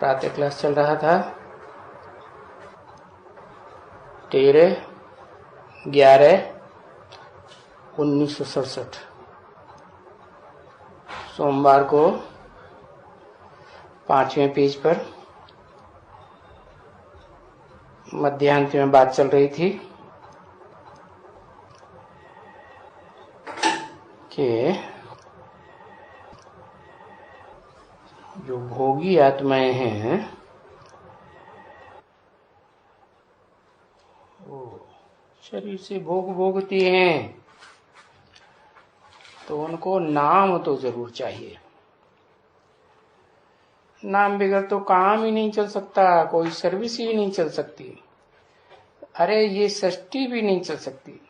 प्रातः क्लास चल रहा था 13/11/1967 सोमवार को 5वें पेज पर मध्यांत में बात चल रही थी कि जो भोगी आत्माएं हैं वो शरीर से भोग भोगती हैं, तो उनको नाम तो जरूर चाहिए। नाम बगैर तो काम ही नहीं चल सकता, कोई सर्विस ही नहीं चल सकती। अरे ये सृष्टि भी नहीं चल सकती।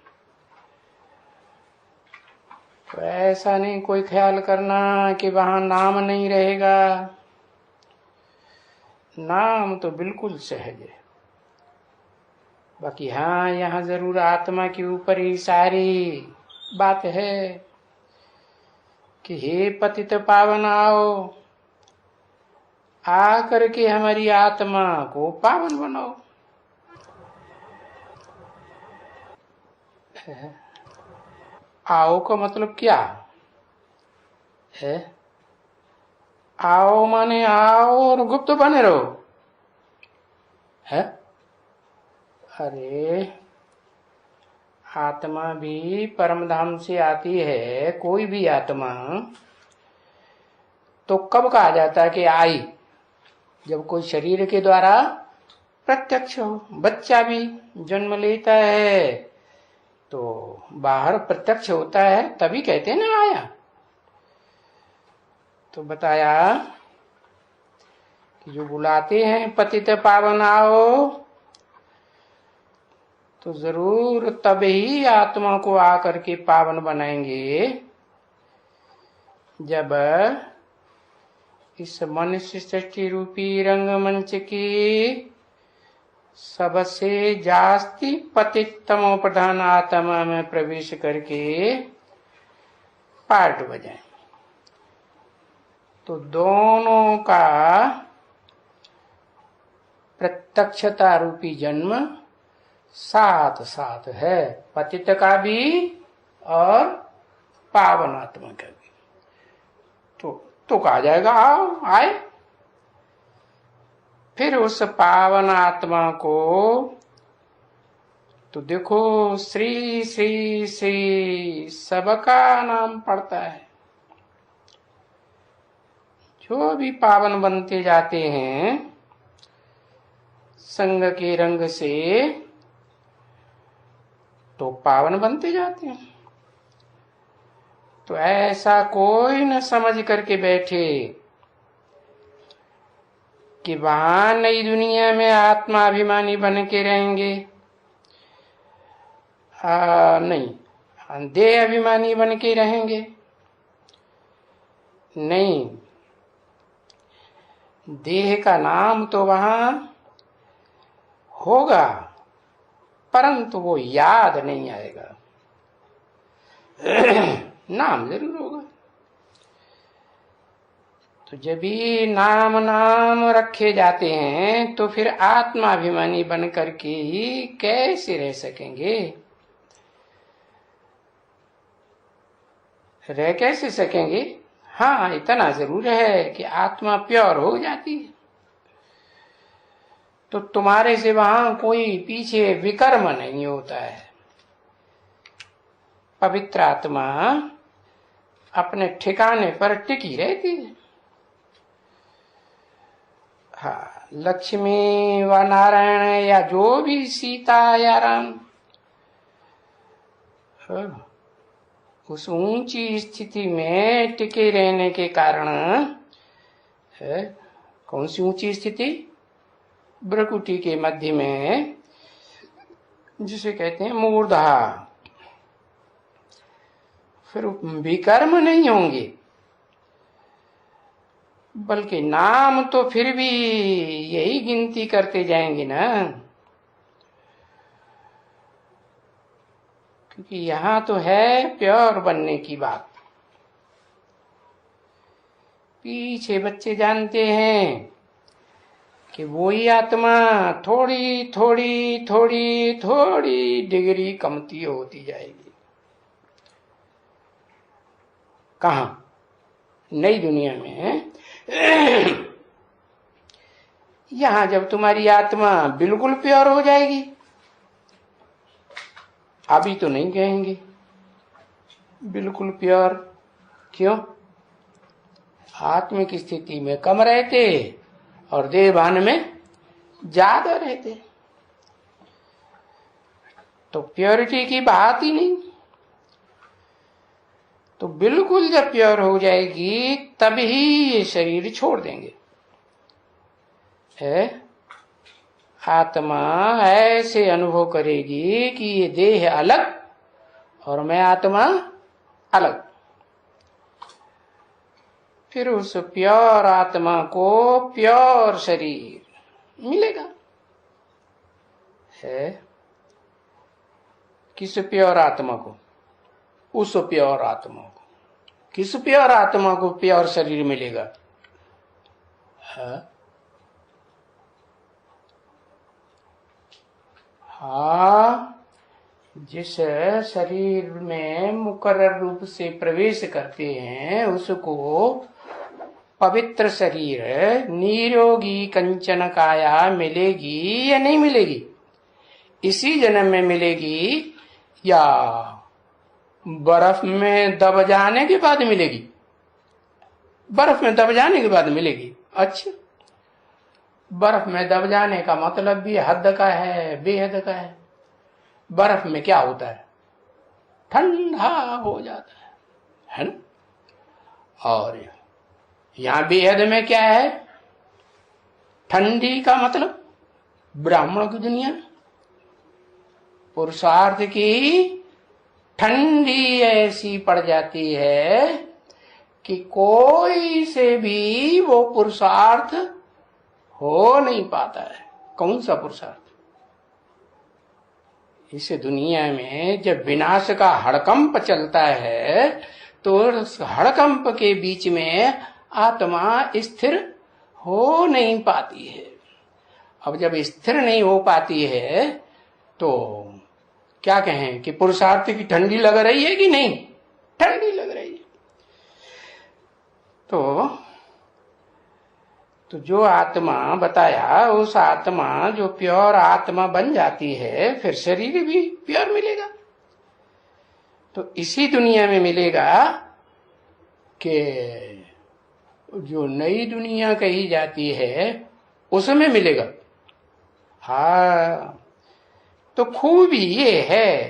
तो ऐसा नहीं कोई ख्याल करना कि वहां नाम नहीं रहेगा। नाम तो बिल्कुल सहज है। बाकी हाँ, यहाँ जरूर आत्मा के ऊपर ही सारी बात है कि हे पतित पावन आओ, आ करके हमारी आत्मा को पावन बनाओ। आओ का मतलब क्या है? आओ माने आओ और गुप्त बने रहो है? अरे आत्मा भी परम धाम से आती है, कोई भी आत्मा तो कब कहा जाता है कि आई? जब कोई शरीर के द्वारा प्रत्यक्ष हो। बच्चा भी जन्म लेता है तो बाहर प्रत्यक्ष होता है, तभी कहते हैं ना आया। तो बताया कि जो बुलाते हैं पतित पावन आओ, तो जरूर तभी आत्मा को आकर के पावन बनाएंगे जब इस मनुष्य सृष्टि रूपी रंगमंच की सबसे जास्ती पतितमो प्रधान आत्मा में प्रवेश करके पार्ट बजाए। तो दोनों का प्रत्यक्षता रूपी जन्म साथ साथ है, पतित का भी और पावन आत्मा का भी। तो कहा जाएगा आओ आए। फिर उस पावन आत्मा को तो देखो श्री श्री श्री सबका नाम पड़ता है। जो भी पावन बनते जाते हैं संग के रंग से, तो पावन बनते जाते हैं। तो ऐसा कोई न समझ करके बैठे कि वहां नई दुनिया में आत्माभिमानी बन के रहेंगे। नहीं, देह अभिमानी बन के रहेंगे। नहीं, देह का नाम तो वहां होगा परंतु वो याद नहीं आएगा। नाम जरूर होगा। तो जब भी नाम नाम रखे जाते हैं तो फिर आत्माभिमानी बन करके ही कैसे रह सकेंगे? रह कैसे सकेंगे? हाँ, इतना जरूर है कि आत्मा प्योर हो जाती है तो तुम्हारे से वहां कोई पीछे विकर्म नहीं होता है। पवित्र आत्मा अपने ठिकाने पर टिकी रहती है। हाँ, लक्ष्मी व नारायण या जो भी सीता या राम, उस ऊंची स्थिति में टिके रहने के कारण है। कौन सी ऊंची स्थिति? भ्रुकुटी के मध्य में, जिसे कहते हैं मूर्धा। फिर विकर्म नहीं होंगे, बल्कि नाम तो फिर भी यही गिनती करते जाएंगे ना, क्योंकि यहां तो है प्योर बनने की बात। पीछे बच्चे जानते हैं कि वही आत्मा थोड़ी थोड़ी थोड़ी थोड़ी डिग्री कमती होती जाएगी। कहा? नई दुनिया में। यहां जब तुम्हारी आत्मा बिल्कुल प्योर हो जाएगी, अभी तो नहीं कहेंगे बिल्कुल प्योर। क्यों? आत्मिक स्थिति में कम रहते और देहभान में ज्यादा रहते, तो प्योरिटी की बात ही नहीं। तो बिल्कुल जब प्योर हो जाएगी तभी ये शरीर छोड़ देंगे। है आत्मा ऐसे अनुभव करेगी कि ये देह अलग और मैं आत्मा अलग। फिर उस प्योर आत्मा को प्योर शरीर मिलेगा। है किस प्योर आत्मा को? उस प्योर आत्मा को। किस प्योर आत्मा को प्योर शरीर मिलेगा? हाँ, जिस शरीर में मुकर्रर रूप से प्रवेश करते हैं उसको पवित्र शरीर निरोगी कंचन काया मिलेगी या नहीं मिलेगी? इसी जन्म में मिलेगी या बर्फ में दब जाने के बाद मिलेगी? बर्फ में दब जाने के बाद मिलेगी। अच्छा, बर्फ में दब जाने का मतलब भी हद का है, बेहद का है। बर्फ में क्या होता है? ठंडा हो जाता है ना? और यहां बेहद में क्या है? ठंडी का मतलब ब्राह्मणों की दुनिया में पुरुषार्थ की ठंडी ऐसी पड़ जाती है कि कोई से भी वो पुरुषार्थ हो नहीं पाता है। कौन सा पुरुषार्थ? इस दुनिया में जब विनाश का हड़कंप चलता है तो उस हड़कंप के बीच में आत्मा स्थिर हो नहीं पाती है। अब जब स्थिर नहीं हो पाती है तो क्या कहें कि पुरुषार्थ की ठंडी लग रही है कि नहीं? ठंडी लग रही है। तो जो आत्मा बताया, उस आत्मा जो प्योर आत्मा बन जाती है फिर शरीर भी प्योर मिलेगा। तो इसी दुनिया में मिलेगा कि जो नई दुनिया कही जाती है उसमें मिलेगा। हाँ, तो खूबी ये है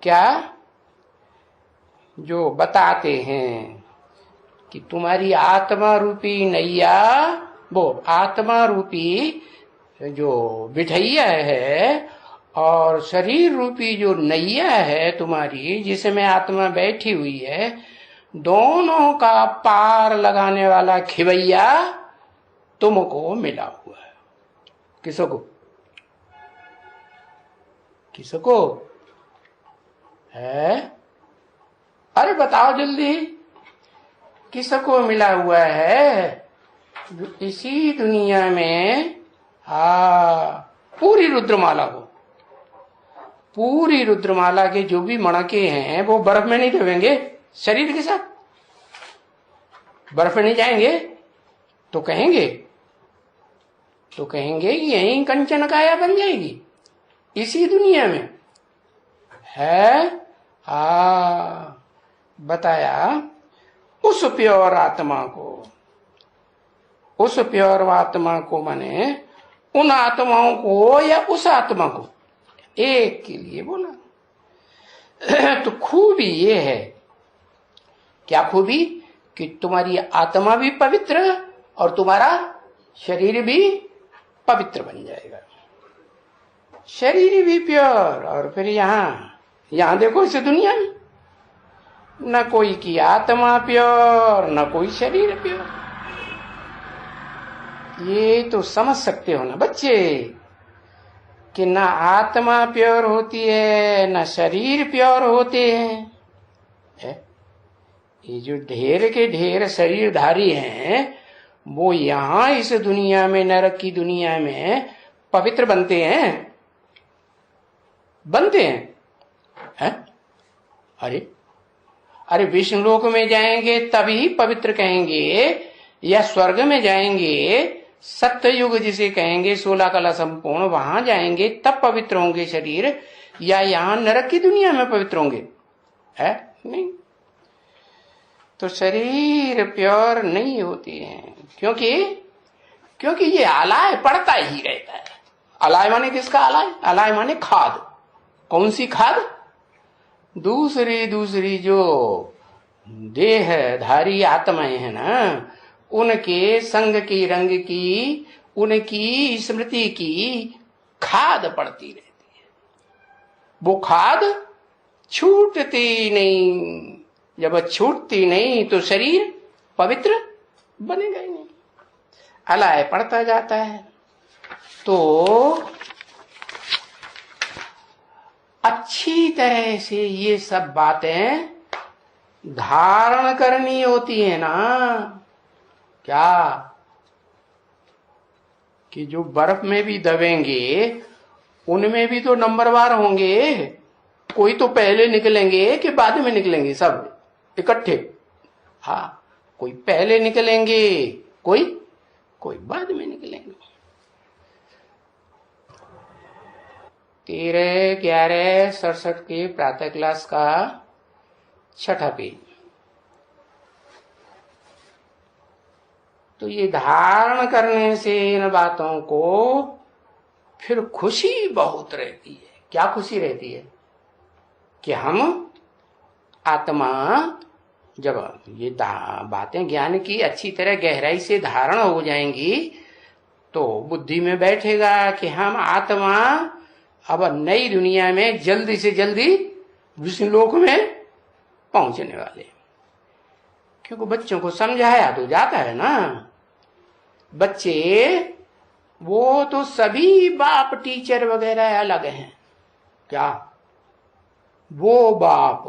क्या जो बताते हैं कि तुम्हारी आत्मा रूपी नैया, वो आत्मा रूपी जो बिठैया है और शरीर रूपी जो नैया है तुम्हारी, जिसमें आत्मा बैठी हुई है, दोनों का पार लगाने वाला खिवैया तुमको मिला हुआ है। किसको? किसको है? अरे बताओ जल्दी, किसको मिला हुआ है? इसी दुनिया में पूरी रुद्रमाला को, पूरी रुद्रमाला के जो भी मणके हैं वो बर्फ में नहीं दबेंगे। शरीर के साथ बर्फ में नहीं जाएंगे तो कहेंगे कि यही कंचन काया बन जाएगी। इसी दुनिया में है बताया उस प्योर आत्मा को, उस प्योर आत्मा को माने उन आत्माओं को या उस आत्मा को, एक के लिए बोला। तो खूबी ये है, क्या खूबी? कि तुम्हारी आत्मा भी पवित्र और तुम्हारा शरीर भी पवित्र बन जाएगा। शरीर भी प्योर। और फिर यहां देखो इस दुनिया में न कोई की आत्मा प्योर, न कोई शरीर प्योर। ये तो समझ सकते हो ना बच्चे कि न आत्मा प्योर होती है, न शरीर प्योर होते हैं। ये जो ढेर के ढेर शरीरधारी हैं वो यहां इस दुनिया में, नरक की दुनिया में पवित्र बनते हैं, बनते हैं? अरे अरे विष्णुलोक में जाएंगे तभी पवित्र कहेंगे, या स्वर्ग में जाएंगे, सत्ययुग जिसे कहेंगे 16 कला संपूर्ण, वहां जाएंगे तब पवित्र होंगे शरीर, या यहां नरक की दुनिया में पवित्र होंगे? है नहीं। तो शरीर प्योर नहीं होती है, क्योंकि ये आलाय पड़ता ही रहता है। आलाय माने किसका आलाय? आलाय माने खाद। कौन सी खाद? दूसरी जो देहधारी आत्माएं है ना, उनके संग की, रंग की, उनकी स्मृति की खाद पड़ती रहती है। वो खाद छूटती नहीं। जब छूटती नहीं तो शरीर पवित्र बनेगा ही नहीं, अलाय पड़ता जाता है। तो अच्छी तरह से ये सब बातें धारण करनी होती है ना। क्या कि जो बर्फ में भी दबेंगे उनमें भी तो नंबरवार होंगे। कोई तो पहले निकलेंगे कि बाद में निकलेंगे, सब इकट्ठे। हाँ, कोई पहले निकलेंगे, कोई बाद में निकलेंगे। 13/11/67 के प्रातः क्लास का 6ठा पेज। तो ये धारण करने से इन बातों को फिर खुशी बहुत रहती है। क्या खुशी रहती है? कि हम आत्मा जब ये बातें ज्ञान की अच्छी तरह गहराई से धारण हो जाएंगी तो बुद्धि में बैठेगा कि हम आत्मा अब नई दुनिया में जल्दी से जल्दी विष्णुलोक में पहुंचने वाले। क्योंकि बच्चों को समझाया तो जाता है ना। बच्चे वो तो सभी बाप टीचर वगैरह अलग हैं। क्या वो बाप,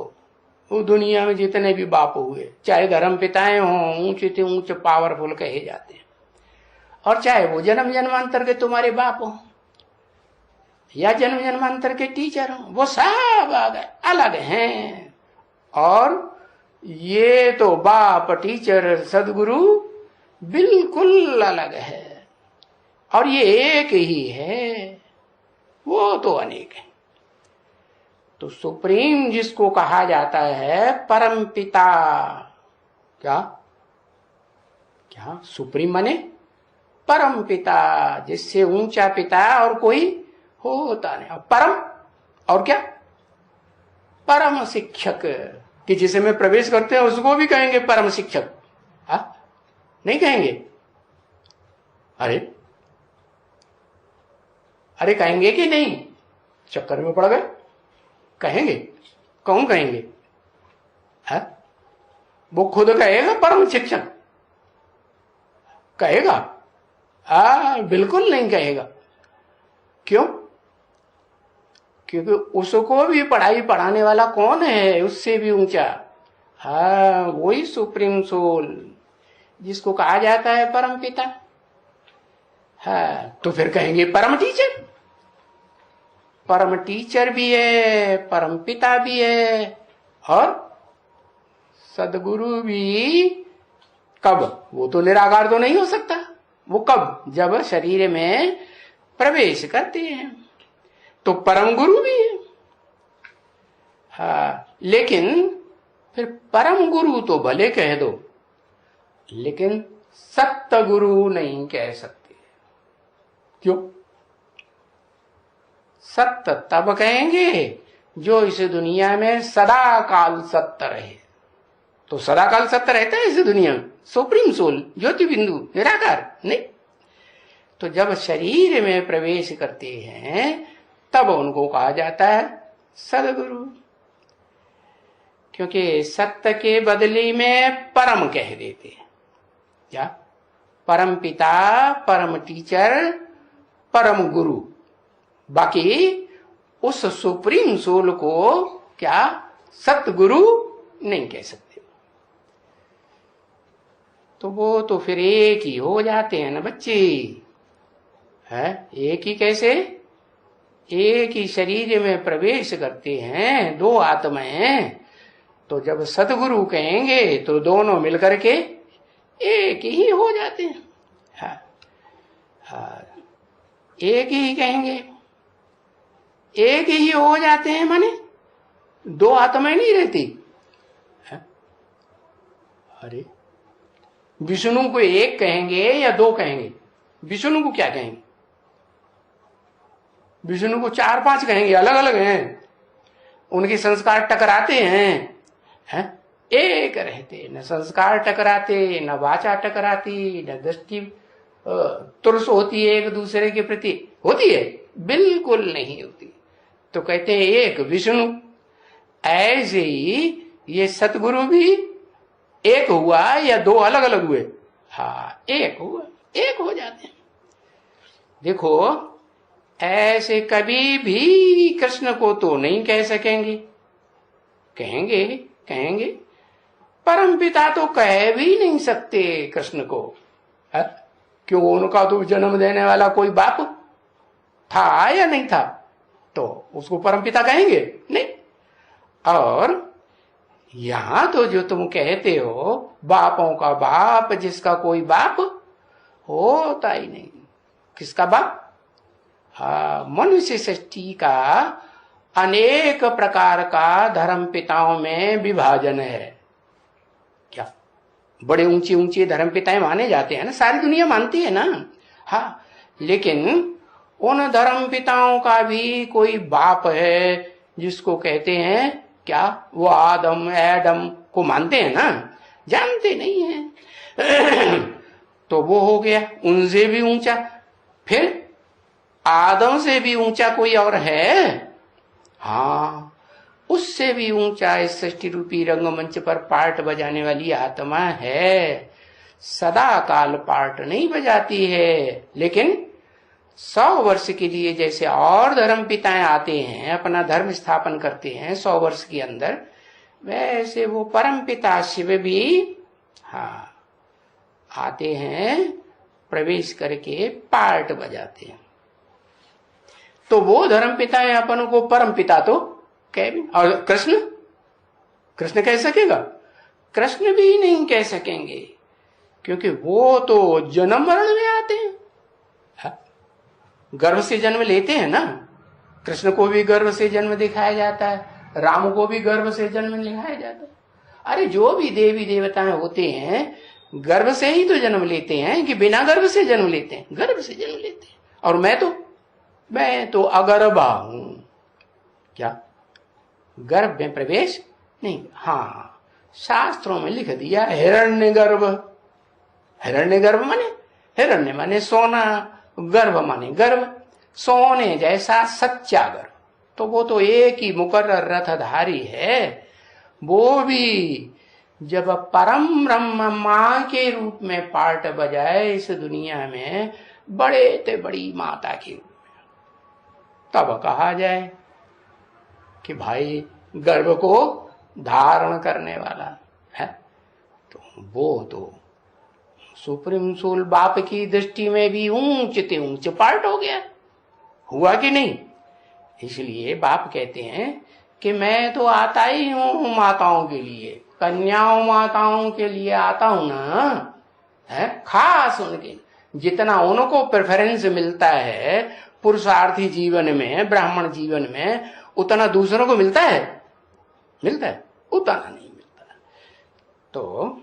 वो दुनिया में जितने भी बाप हुए, चाहे धर्म पिताएं हों, ऊंचे से ऊंचे पावरफुल कहे जाते हैं, और चाहे वो जन्म जन्मांतर के तुम्हारे बाप हो या जन्म जन्मांतर के टीचर हो, वो सब अलग हैं। और ये तो बाप टीचर सदगुरु बिल्कुल अलग है, और ये एक ही है, वो तो अनेक है। तो सुप्रीम जिसको कहा जाता है परम पिता, क्या क्या सुप्रीम माने परम पिता, जिससे ऊंचा पिता और कोई होता नहीं। और परम, और क्या? परम शिक्षक, कि जिसे में प्रवेश करते हैं उसको भी कहेंगे परम शिक्षक। नहीं कहेंगे? अरे कहेंगे कि नहीं? चक्कर में पड़ गए। कहेंगे? कौन कहेंगे? वो खुद कहेगा परम शिक्षक? कहेगा? बिल्कुल नहीं कहेगा। क्यों? क्योंकि उसको भी पढ़ाई पढ़ाने वाला कौन है उससे भी ऊंचा? वही सुप्रीम सोल जिसको कहा जाता है परम पिता। तो फिर कहेंगे परम टीचर। परम टीचर भी है, परम पिता भी है, और सदगुरु भी। कब? वो तो निराकार तो नहीं हो सकता। वो कब? जब शरीर में प्रवेश करते हैं तो परम गुरु भी है। लेकिन फिर परम गुरु तो भले कह दो, लेकिन सत्य गुरु नहीं कह सकते। क्यों? सत्य तब कहेंगे जो इस दुनिया में सदा काल सत्य रहे। तो सदा काल सत्य रहता है इस दुनिया में? सुप्रीम सोल, ज्योति बिंदु, निराकार नहीं। तो जब शरीर में प्रवेश करते हैं तब उनको कहा जाता है सदगुरु। क्योंकि सत्य के बदले में परम कह देते हैं। क्या? परम पिता, परम टीचर, परम गुरु। बाकी उस सुप्रीम सोल को क्या सतगुरु नहीं कह सकते। तो वो तो फिर एक ही हो जाते हैं ना बच्चे। है एक ही कैसे? एक ही शरीर में प्रवेश करते हैं दो आत्माएं। तो जब सतगुरु कहेंगे तो दोनों मिलकर के एक ही हो जाते हैं। हाँ, हाँ, एक ही कहेंगे, एक ही हो जाते हैं, माने दो आत्माएं नहीं रहती। है? अरे विष्णु को एक कहेंगे या दो कहेंगे? विष्णु को क्या कहेंगे? विष्णु को 4-5 कहेंगे, अलग अलग हैं, उनके संस्कार टकराते हैं, एक रहते, न संस्कार टकराते, न वाचा टकराती, न दृष्टि तुरस होती है एक दूसरे के प्रति, होती है? बिल्कुल नहीं होती। तो कहते हैं एक विष्णु। ऐसे ही ये सतगुरु भी एक हुआ या दो अलग अलग हुए? हाँ, एक हुआ, एक हो जाते हैं। देखो ऐसे कभी भी कृष्ण को तो नहीं कह सकेंगे, कहेंगे कहेंगे, परमपिता तो कह भी नहीं सकते कृष्ण को। क्यों? उनका तो जन्म देने वाला कोई बाप था या नहीं था? तो उसको परमपिता कहेंगे नहीं। और यहां तो जो तुम कहते हो बापों का बाप, जिसका कोई बाप होता ही नहीं। किसका बाप? हाँ, मनुष्य सृष्टि का अनेक प्रकार का धर्म पिताओं में विभाजन है। क्या बड़े ऊंचे ऊंचे धर्म पिताएं माने जाते हैं ना, सारी दुनिया मानती है ना। हाँ, लेकिन उन धर्म पिताओं का भी कोई बाप है जिसको कहते हैं क्या? वो आदम एडम को मानते हैं ना, जानते नहीं है। तो वो हो गया उनसे भी ऊंचा। फिर आदम से भी ऊंचा कोई और है? हाँ, उससे भी ऊंचा इस सृष्टि रूपी रंगमंच पर पार्ट बजाने वाली आत्मा है। सदा काल पार्ट नहीं बजाती है, लेकिन 100 वर्ष के लिए जैसे और धर्म पिताएं आते हैं, अपना धर्म स्थापन करते हैं 100 वर्ष के अंदर, वैसे वो परम पिता शिव भी हाँ आते हैं, प्रवेश करके पार्ट बजाते हैं। तो वो धर्म पिता है, अपन को परम पिता तो कह भी। और कृष्ण, कृष्ण कह सकेगा? कृष्ण भी नहीं कह सकेंगे, क्योंकि वो तो जन्म मरण में आते हैं। गर्भ से जन्म लेते हैं ना। कृष्ण को भी गर्भ से जन्म दिखाया जाता है, राम को भी गर्भ से जन्म दिखाया जाता है। अरे जो भी देवी देवताएं होते हैं गर्भ से ही तो जन्म लेते हैं, कि बिना गर्भ से जन्म लेते हैं? गर्भ से जन्म लेते हैं। और मैं तो अगर्भा हूं। क्या गर्भ में प्रवेश नहीं? हाँ, शास्त्रों में लिख दिया हिरण्यगर्भ। हिरण्यगर्भ माने, हिरण्य माने सोना, गर्भ माने गर्भ, सोने जैसा सच्चा गर्भ। तो वो तो एक ही मुकर्रर रथधारी है। वो भी जब परम ब्रह्म मां के रूप में पार्ट बजाए इस दुनिया में, बड़े ते बड़ी माता के रूप में, तब कहा जाए कि भाई गर्भ को धारण करने वाला है। तो वो तो सुप्रीम सोल बाप की दृष्टि में भी ऊंचे ऊंचे पार्ट हो गया, हुआ कि नहीं? इसलिए बाप कहते हैं कि मैं तो आता ही हूं माताओं के लिए, कन्याओं माताओं के लिए आता हूं ना, है खास उनके। जितना उनको प्रेफरेंस मिलता है पुरुषार्थी जीवन में, ब्राह्मण जीवन में, उतना दूसरों को मिलता है? मिलता है? उतना नहीं मिलता। तो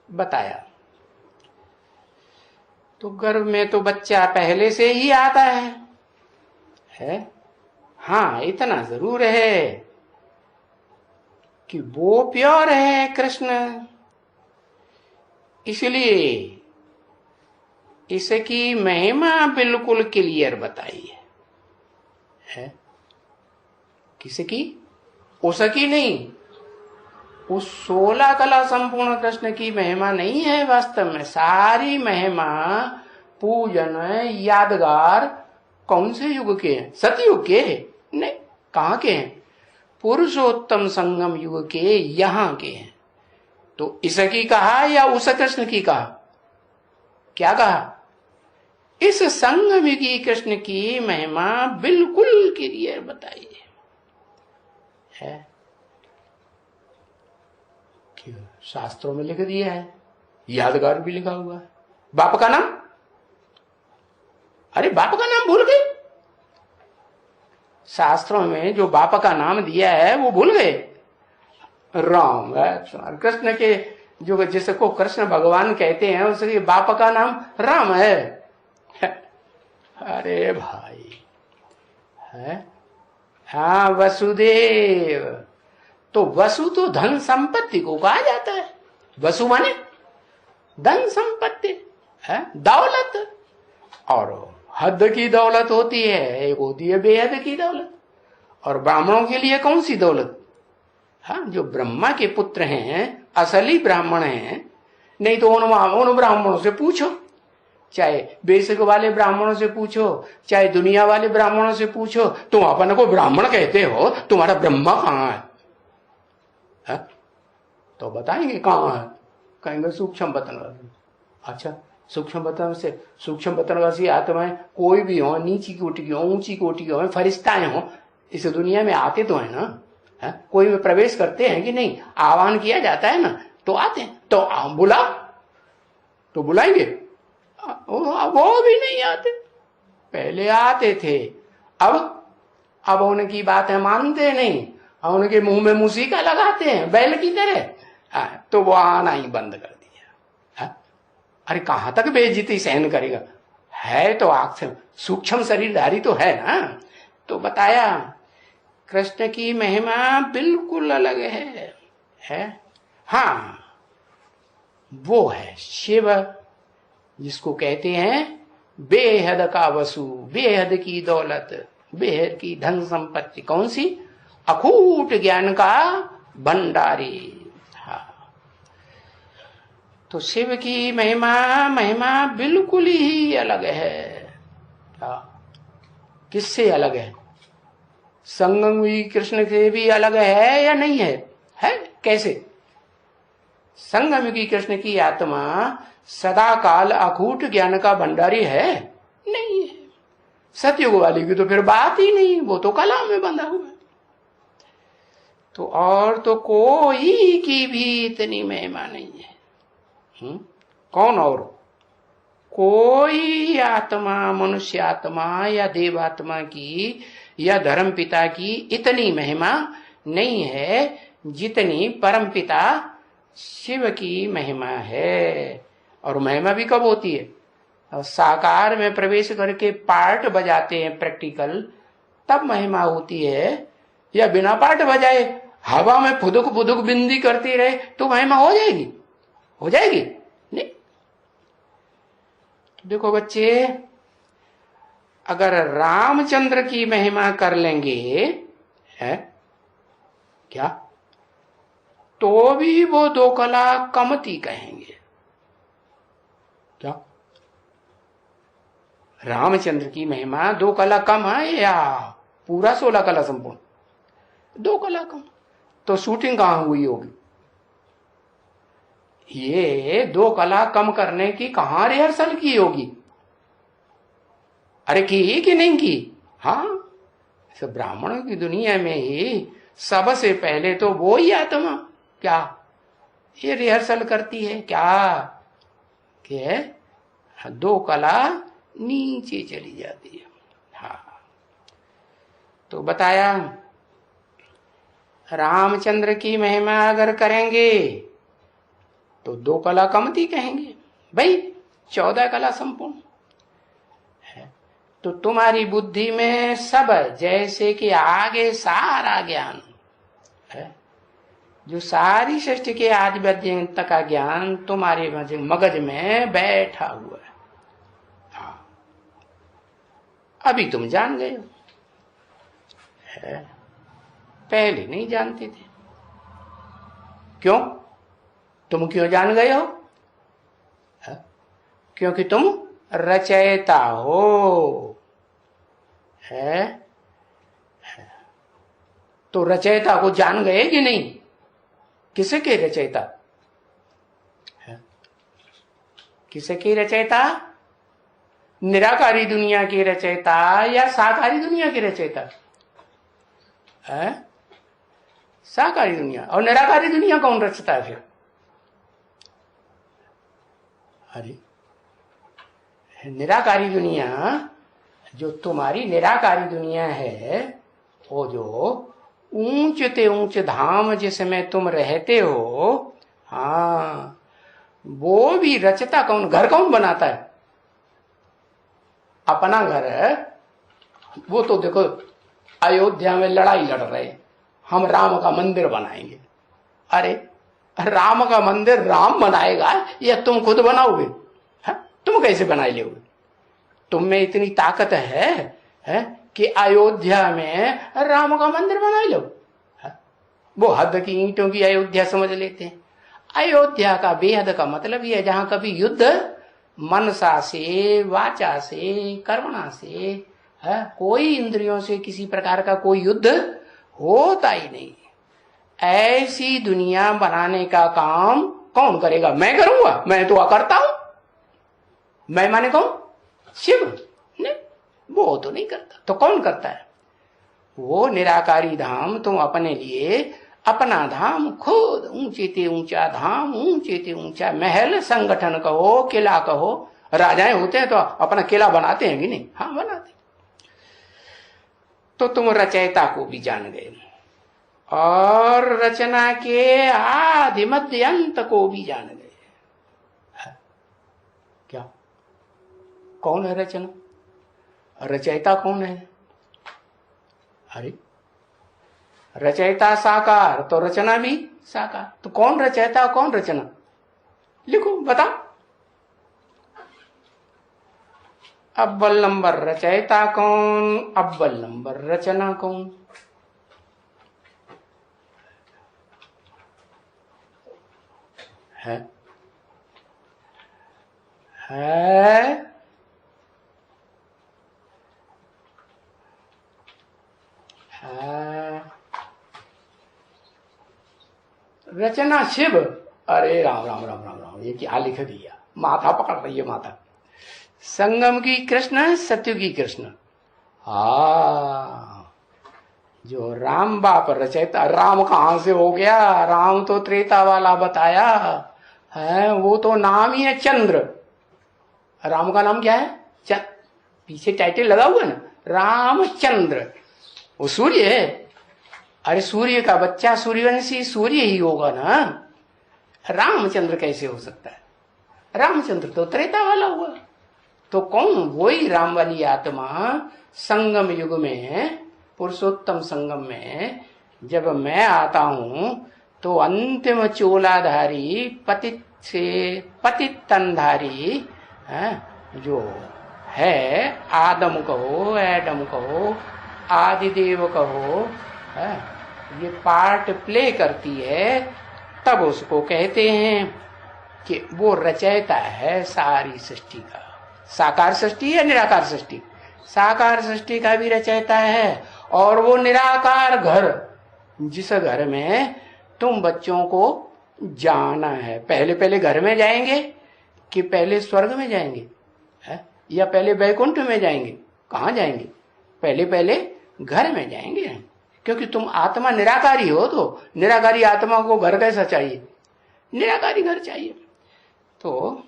बताया, तो गर्भ में तो बच्चा पहले से ही आता है? हाँ, इतना जरूर है कि वो प्योर है कृष्ण। इसलिए इसकी महिमा बिल्कुल क्लियर बताई है। किसकी? उसकी नहीं, उस 16 कला संपूर्ण कृष्ण की महिमा नहीं है। वास्तव में सारी महिमा, पूजन, यादगार कौन से युग के हैं? सतयुग के नहीं। कहां के हैं? पुरुषोत्तम संगम युग के, यहां के हैं। तो इसकी कहा या उस कृष्ण की कहा? क्या कहा? इस संगम की कृष्ण की महिमा बिल्कुल क्लियर बताई है। क्यों? शास्त्रों में लिख दिया है, यादगार भी लिखा हुआ है। बाप का नाम, अरे बाप का नाम भूल गए? शास्त्रों में जो बाप का नाम दिया है वो भूल गए? राम है, कृष्ण के जो जिसको कृष्ण भगवान कहते हैं उसके बाप का नाम राम है। अरे भाई है। हाँ, वसुदेव। तो वसु तो धन संपत्ति को कहा जाता है। वसु माने धन संपत्ति है, दौलत। और हद की दौलत होती है, एक होती है बेहद की दौलत। और ब्राह्मणों के लिए कौन सी दौलत? हाँ, जो ब्रह्मा के पुत्र हैं, असली ब्राह्मण हैं। नहीं तो उन ब्राह्मणों से पूछो, चाहे बेसिक वाले ब्राह्मणों से पूछो, चाहे दुनिया वाले ब्राह्मणों से पूछो, तुम अपन को ब्राह्मण कहते हो, तुम्हारा ब्रह्मा कहाँ है? तो बताएंगे कहाँ है, कहेंगे सूक्ष्म बतनवासी। अच्छा, सूक्ष्म बतनवासी आत्माएं कोई भी हो, नीची कोटि की हो, ऊंची कोटि की हो, फरिश्ताएं हो, इस दुनिया में आते तो है ना। है? कोई में प्रवेश करते हैं कि नहीं? आह्वान किया जाता है ना, तो आते हैं। तो बुला, तो बुलाएंगे? वो भी नहीं आते। पहले आते थे, अब उनकी बातें मानते नहीं, उनके मुंह में मूसिका लगाते हैं बैल की तरह। तो वो आना ही बंद कर दिया। अरे कहां तक बेइज्जती सहन करेगा? है तो आंख से सूक्ष्म शरीरधारी तो है ना। तो बताया कृष्ण की महिमा बिल्कुल अलग है? हाँ, वो है शिव, जिसको कहते हैं बेहद का वसु, बेहद की दौलत, बेहद की धन संपत्ति। कौन सी? अखूट ज्ञान का भंडारी। हाँ, तो शिव की महिमा बिल्कुल ही अलग है। किससे अलग है? संगम भी कृष्ण से भी अलग है या नहीं है? है कैसे? संगम की कृष्ण की आत्मा सदा काल अखूट ज्ञान का भंडारी है? नहीं है। सतयुग वाली की तो फिर बात ही नहीं, वो तो कला में बंधा हुआ है। तो और तो कोई की भी इतनी महिमा नहीं है। कौन? और कोई आत्मा, मनुष्य आत्मा या देवात्मा की या धर्म पिता की इतनी महिमा नहीं है जितनी परम पिता शिव की महिमा है। और महिमा भी कब होती है? और साकार में प्रवेश करके पार्ट बजाते हैं प्रैक्टिकल, तब महिमा होती है। या बिना पार्ट बजाए हवा में फुदुक फुदुक बिंदी करती रहे तो महिमा हो जाएगी? हो जाएगी नहीं। देखो बच्चे, अगर रामचंद्र की महिमा कर लेंगे है क्या, तो भी वो दो कला कमती कहेंगे। क्या? रामचंद्र की महिमा दो कला कम है या पूरा 16 कला संपूर्ण? दो कला कम। तो शूटिंग कहां हुई होगी? ये दो कला कम करने की कहां रिहर्सल की होगी? अरे की कि नहीं की? हाँ, सब ब्राह्मणों की दुनिया में ही सबसे पहले तो वो ही आत्मा क्या ये रिहर्सल करती है क्या कि दो कला नीचे चली जाती है। हाँ, तो बताया रामचंद्र की महिमा अगर करेंगे तो दो कला कमती कहेंगे। भाई 14 कला संपूर्ण है। तो तुम्हारी बुद्धि में सब जैसे कि आगे सारा ज्ञान है, जो सारी सृष्टि के आदि तक का ज्ञान तुम्हारे मगज में बैठा हुआ है। हाँ, अभी तुम जान गए हो, है पहले नहीं जानते थे। क्यों? तुम क्यों जान गए हो? है? क्योंकि तुम रचयिता हो। है? तो रचयिता को जान गए कि नहीं? किसे के रचयिता है? किसके रचयिता? निराकारी दुनिया के रचयिता या साकारी दुनिया के रचयिता? साकारी दुनिया। और निराकारी दुनिया कौन रचता है फिर? अरे निराकारी दुनिया, जो तुम्हारी निराकारी दुनिया है, वो जो ऊंच ते ऊंच धाम जिसमें तुम रहते हो, हाँ, वो भी रचता कौन? घर कौन बनाता है? अपना घर है। वो तो देखो अयोध्या में लड़ाई लड़ रहे, हम राम का मंदिर बनाएंगे। अरे राम का मंदिर राम बनाएगा या तुम खुद बनाओगे? तुम कैसे बना लोगे? तुम में इतनी ताकत है कि अयोध्या में राम का मंदिर बना लो? वो हद की ईंटों की अयोध्या समझ लेते हैं। अयोध्या का बेहद का मतलब ये है जहां कभी युद्ध मनसा से, वाचा से, कर्मणा से, कोई इंद्रियों से किसी प्रकार का कोई युद्ध होता ही नहीं। ऐसी दुनिया बनाने का काम कौन करेगा? मैं करूंगा? मैं तो करता हूं। मैं माने कौन? शिव? नहीं, वो तो नहीं करता। तो कौन करता है? वो निराकारी धाम तुम अपने लिए, अपना धाम खुद, ऊंचे ते ऊंचा धाम, ऊंचे ते ऊंचा महल, संगठन कहो, किला कहो। राजाएं होते हैं तो अपना किला बनाते हैं कि नहीं? हाँ, बनाते। तो तुम रचयिता को भी जान गए और रचना के आदि मध्य अंत को भी जान गए। क्या? कौन है रचना? रचयिता कौन है? अरे रचयिता साकार, तो रचना भी साकार। तो कौन रचयिता, कौन रचना? लिखो, बताओ। अव्वल नंबर रचयिता कौन, अव्वल नंबर रचना कौन? है रचना शिव। अरे राम राम राम राम राम, ये क्या लिख दिया? माथा पकड़ रही है माथा। संगम की कृष्ण, सत्युग की कृष्ण। जो राम बाप रचयिता, राम कहां से हो गया? राम तो त्रेता वाला बताया है, वो तो नाम ही है चंद्र। राम का नाम क्या है? पीछे टाइटल लगा हुआ ना, रामचंद्र। वो सूर्य है। अरे सूर्य का बच्चा सूर्यवंशी सूर्य ही होगा ना। रामचंद्र कैसे हो सकता है? रामचंद्र तो त्रेता वाला हुआ। तो कौन? वही राम वाली आत्मा संगम युग में, पुरुषोत्तम संगम में जब मैं आता हूं तो अंतिम चोलाधारी, पतित से पतित तनधारी जो है, आदम कहो, एडम कहो, आदिदेव कहो, ये पार्ट प्ले करती है, तब उसको कहते हैं कि वो रचयिता है सारी सृष्टि का। साकार सृष्टि या निराकार सृष्टि? साकार सृष्टि का भी रचयिता है। और वो निराकार घर, जिस घर में तुम बच्चों को जाना है, पहले पहले घर में जाएंगे कि पहले स्वर्ग में जाएंगे या पहले वैकुंठ में जाएंगे? कहाँ जाएंगे? पहले पहले घर में जाएंगे, क्योंकि तुम आत्मा निराकारी हो। तो निराकारी आत्मा को घर कैसा चाहिए? निराकारी घर चाहिए। तो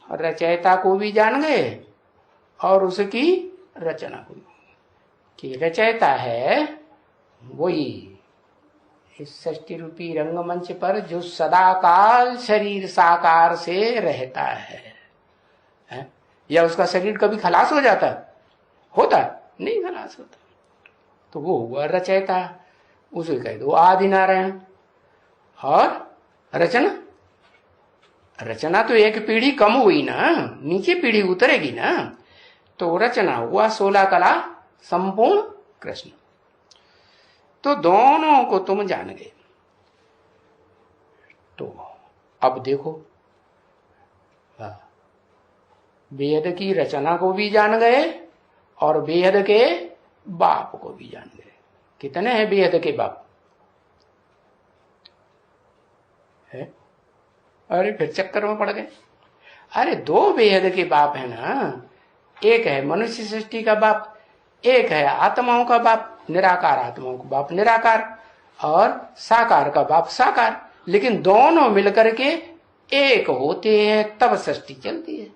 रचयिता को भी जान गए और उसकी रचना को भी, कि रचयिता है वही इस सृष्टि रूपी रंगमंच पर जो सदाकाल शरीर साकार से रहता है? या उसका शरीर कभी खलास हो जाता है? होता है? नहीं खलास होता। तो वो हुआ रचयिता। उसे कह दो आदि नारायण। और रचना, रचना तो एक पीढ़ी कम हुई ना, नीचे पीढ़ी उतरेगी ना। तो रचना हुआ 16 कला संपूर्ण कृष्ण। तो दोनों को तुम जान गए। तो अब देखो, वेद की रचना को भी जान गए और वेद के बाप को भी जान गए। कितने हैं वेद के बाप? है? अरे फिर चक्कर में पड़ गए। अरे दो बेहद के बाप है ना, एक है मनुष्य सृष्टि का बाप, एक है आत्माओं का बाप, निराकार आत्माओं का बाप निराकार, और साकार का बाप साकार। लेकिन दोनों मिलकर के एक होते हैं तब सृष्टि चलती है।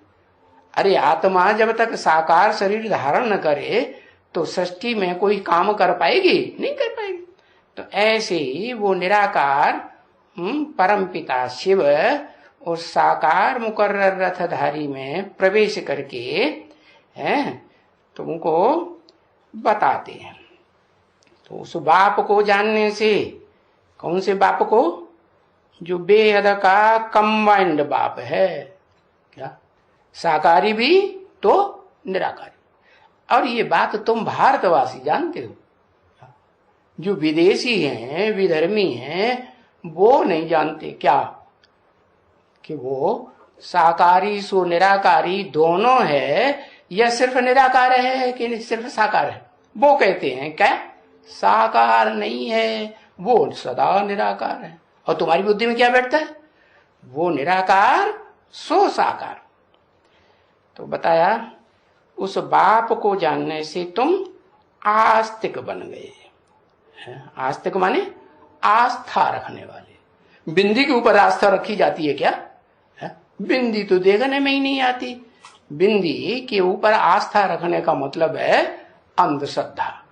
अरे आत्मा जब तक साकार शरीर धारण न करे तो सृष्टि में कोई काम कर पाएगी? नहीं कर पाएगी। तो ऐसे ही वो निराकार परम पिता शिव उस साकार मुकर्रर रथधारी में प्रवेश करके तुमको बताते हैं। तो उस बाप को जानने से, कौन से बाप को? जो बेहद का कंबाइंड बाप है। क्या? साकारी भी तो निराकारी। और ये बात तुम भारतवासी जानते हो, जो विदेशी हैं, विधर्मी हैं, वो नहीं जानते। क्या? कि वो साकारी सो निराकारी दोनों है, या सिर्फ निराकार है कि सिर्फ साकार है? वो कहते हैं क्या साकार नहीं है, वो सदा निराकार है। और तुम्हारी बुद्धि में क्या बैठता है? वो निराकार सो साकार। तो बताया उस बाप को जानने से तुम आस्तिक बन गए। आस्तिक माने आस्था रखने वाले। बिंदी के ऊपर आस्था रखी जाती है क्या? बिंदी तो देखने में ही नहीं आती। बिंदी के ऊपर आस्था रखने का मतलब है अंधश्रद्धा।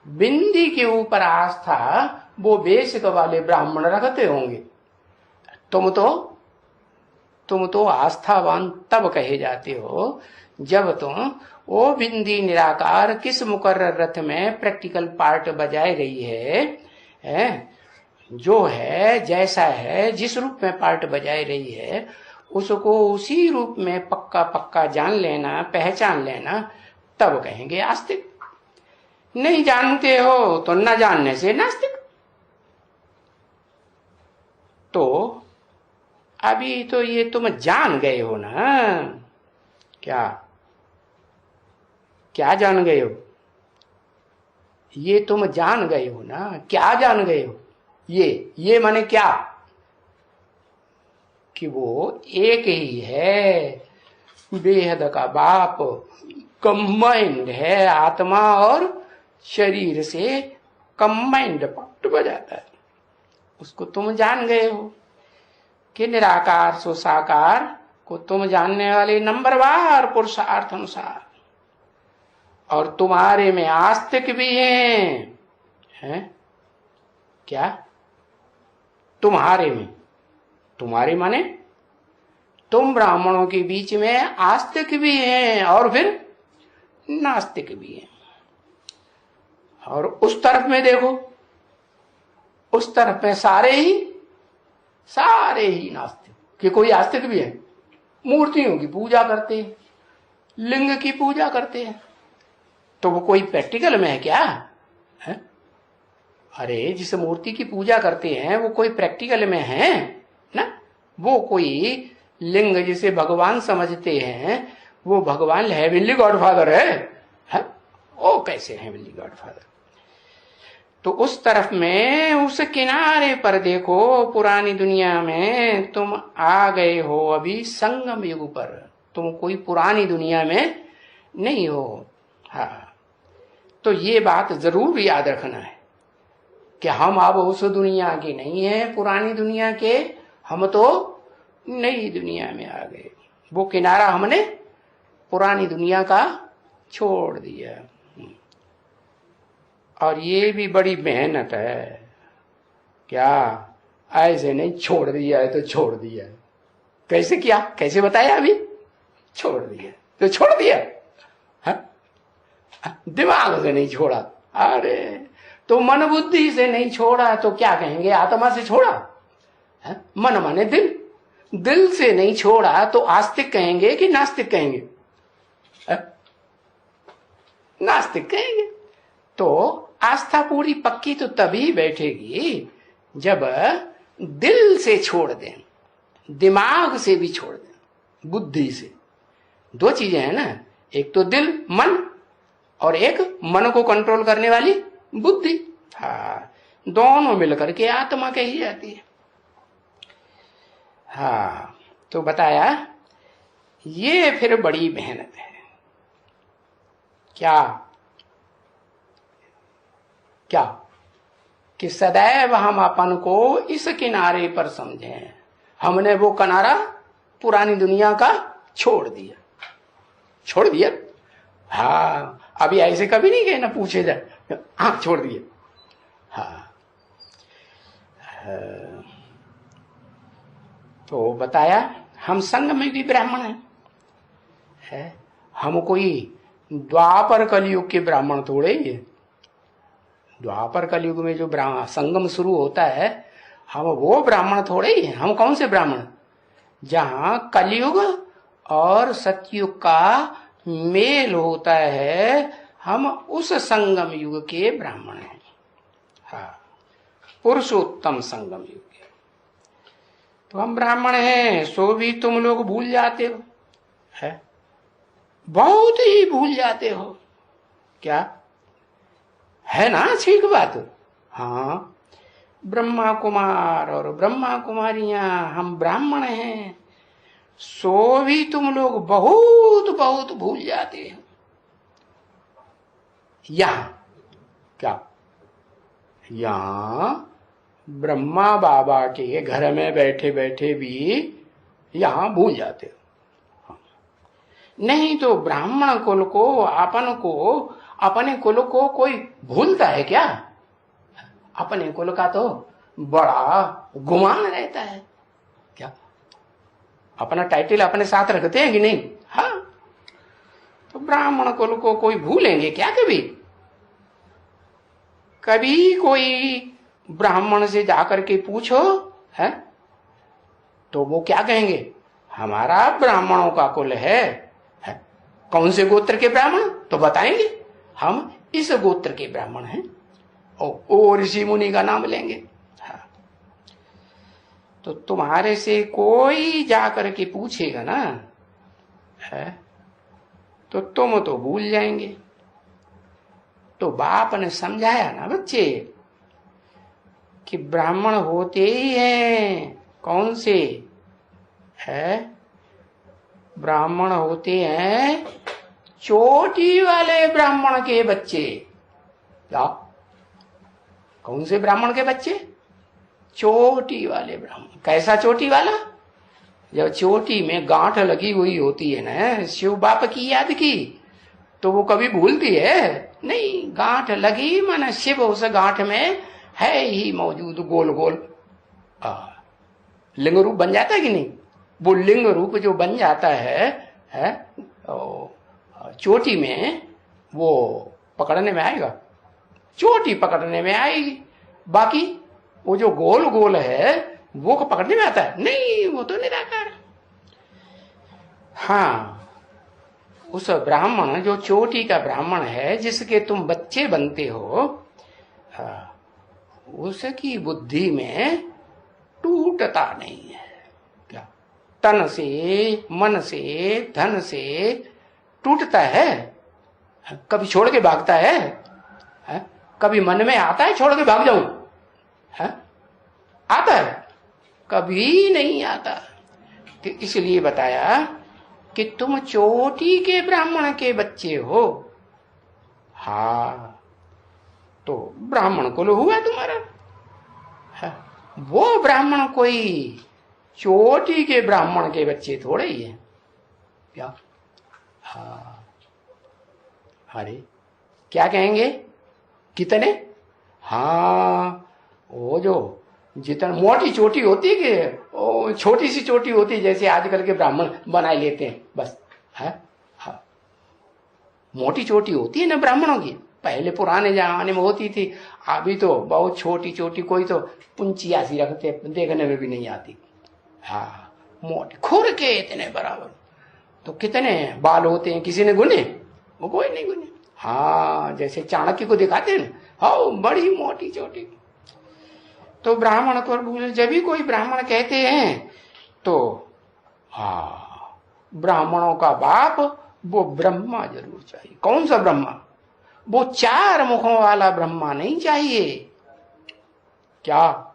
बिंदी के ऊपर आस्था वो बेसिक वाले ब्राह्मण रखते होंगे। तुम तो आस्थावान तब कहे जाते हो जब तुम वो बिंदी निराकार किस मुकर्रर रथ में प्रैक्टिकल पार्ट बजाए रही है, जो है जैसा है, जिस रूप में पार्ट बजाए रही है, उसको उसी रूप में पक्का पक्का जान लेना, पहचान लेना, तब कहेंगे आस्तिक। नहीं जानते हो तो न जानने से नास्तिक। तो अभी तो ये तुम जान गए हो ना। क्या क्या जान गए हो? ये तुम जान गए हो ना। क्या जान गए हो? ये माने क्या? कि वो एक ही है, बेहद का बाप, कंबाइंड है। आत्मा और शरीर से कंबाइंड पट बजाता है, उसको तुम जान गए हो। कि निराकार सो साकार को तुम जानने वाले नंबरवार पुरुषार्थ अनुसार। और तुम्हारे में आस्तिक भी हैं। क्या? तुम्हारे में, तुम्हारे माने तुम ब्राह्मणों के बीच में आस्तिक भी हैं और फिर नास्तिक भी हैं। और उस तरफ में देखो, उस तरफ में सारे ही नास्तिक। कि कोई आस्तिक भी है? मूर्तियों की पूजा करते हैं, लिंग की पूजा करते हैं, तो वो कोई प्रैक्टिकल में है क्या? है? अरे जिस मूर्ति की पूजा करते हैं वो कोई प्रैक्टिकल में है ना। वो कोई लिंग जिसे भगवान समझते हैं, वो भगवान हेवनली गॉडफादर है? ओ कैसे हेवनली गॉडफादर? तो उस तरफ में, उस किनारे पर देखो, पुरानी दुनिया में तुम आ गए हो अभी संगम युग पर। तुम कोई पुरानी दुनिया में नहीं हो। हाँ, तो ये बात जरूर याद रखना है कि हम अब उस दुनिया के नहीं है, पुरानी दुनिया के। हम तो नई दुनिया में आ गए। वो किनारा हमने पुरानी दुनिया का छोड़ दिया। और ये भी बड़ी मेहनत है। क्या ऐसे नहीं छोड़ दिया है तो छोड़ दिया है? कैसे किया? कैसे बताया? अभी छोड़ दिया तो छोड़ दिया, दिमाग से नहीं छोड़ा। अरे तो मन बुद्धि से नहीं छोड़ा तो क्या कहेंगे? आत्मा से छोड़ा। मन माने दिल, दिल से नहीं छोड़ा तो आस्तिक कहेंगे कि नास्तिक कहेंगे? नास्तिक कहेंगे। तो आस्था पूरी पक्की तो तभी बैठेगी जब दिल से छोड़ दें, दिमाग से भी छोड़ दें, बुद्धि से। दो चीजें हैं ना, एक तो दिल मन, और एक मन को कंट्रोल करने वाली बुद्धि। हाँ, दोनों मिलकर के आत्मा कही जाती है। हाँ, तो बताया ये फिर बड़ी मेहनत है। क्या क्या कि सदैव हम अपन को इस किनारे पर समझें। हमने वो किनारा पुरानी दुनिया का छोड़ दिया। हाँ, अभी ऐसे कभी नहीं गए ना पूछे जाए, हाँ छोड़ दिए। हाँ, तो बताया हम संग में भी ब्राह्मण है। हम कोई द्वापर कलयुग के ब्राह्मण थोड़े ही है। द्वापर कलयुग में जो संगम शुरू होता है, हम वो ब्राह्मण थोड़े ही हैं। हम कौन से ब्राह्मण? जहां कलयुग और सतयुग का मेल होता है, हम उस संगम युग के ब्राह्मण हैं। हाँ, पुरुषोत्तम संगम युग के तो हम ब्राह्मण हैं। सो भी तुम लोग भूल जाते हो, है बहुत ही भूल जाते हो। क्या है ना ठीक बात? हाँ, ब्रह्मा कुमार और ब्रह्मा कुमारियां हम ब्राह्मण हैं, सो भी तुम लोग बहुत बहुत भूल जाते हो। यहां क्या, यहां ब्रह्मा बाबा के घर में बैठे बैठे भी यहां भूल जाते हो। नहीं तो ब्राह्मण कुल को, अपने कुल को कोई भूलता है क्या? अपने कुल का तो बड़ा गुमान रहता है। क्या अपना टाइटल अपने साथ रखते हैं कि नहीं? हाँ, तो ब्राह्मण कुल को कोई भूलेंगे क्या? कभी कोई ब्राह्मण से जाकर के पूछो है तो वो क्या कहेंगे? हमारा ब्राह्मणों का कुल है। कौन से गोत्र के ब्राह्मण? तो बताएंगे हम इस गोत्र के ब्राह्मण हैं। ओ ऋषि मुनि का नाम लेंगे। हाँ, तो तुम्हारे से कोई जाकर के पूछेगा ना, है तो तुम तो भूल जाएंगे। तो बाप ने समझाया ना बच्चे कि ब्राह्मण होते ही हैं। कौन से है? ब्राह्मण होते हैं चोटी वाले ब्राह्मण के बच्चे। क्या? कौन से ब्राह्मण के बच्चे? चोटी वाले ब्राह्मण। कैसा चोटी वाला? जब चोटी में गांठ लगी हुई होती है ना, शिव बाप की याद की, तो वो कभी भूलती है नहीं। गांठ लगी माना शिव उस गांठ में है ही मौजूद। गोल गोल लिंग रूप बन जाता है कि नहीं? वो लिंग रूप जो बन जाता है चोटी में, वो पकड़ने में आएगा। चोटी पकड़ने में आएगी, बाकी वो जो गोल गोल है वो पकड़ने में आता है नहीं, वो तो निराकार। हाँ, उस ब्राह्मण जो चोटी का ब्राह्मण है, जिसके तुम बच्चे बनते हो, उसकी बुद्धि में टूटता नहीं है। क्या? तन से, मन से, धन से टूटता है? कभी छोड़ के भागता है? कभी मन में आता है छोड़ के भाग जाऊं? आता है? कभी नहीं आता। तो इसलिए बताया कि तुम चोटी के ब्राह्मण के बच्चे हो। हाँ, तो ब्राह्मण कुल हुआ तुम्हारा। वो ब्राह्मण कोई चोटी के ब्राह्मण के बच्चे थोड़े ही है। क्या? हाँ, अरे क्या कहेंगे? कितने? हाँ, वो जो जितना मोटी चोटी होती है कि छोटी सी चोटी होती है, जैसे आजकल के ब्राह्मण बना लेते हैं बस। है हाँ, मोटी चोटी होती है ना ब्राह्मणों की। पहले पुराने जमाने में होती थी, अभी तो बहुत छोटी छोटी, कोई तो पुंचिया सी रखते, देखने में भी नहीं आती। हाँ, मोटी खुर के इतने बराबर। तो कितने बाल होते हैं? किसी ने गुने? वो कोई नहीं गुने। हाँ, जैसे चाणक्य को दिखाते हैं ना, हाँ बड़ी मोटी चोटी। तो ब्राह्मण को जब भी कोई ब्राह्मण कहते हैं तो हाँ, ब्राह्मणों का बाप वो ब्रह्मा जरूर चाहिए। कौन सा ब्रह्मा? वो 4 मुखों वाला ब्रह्मा नहीं चाहिए। क्या?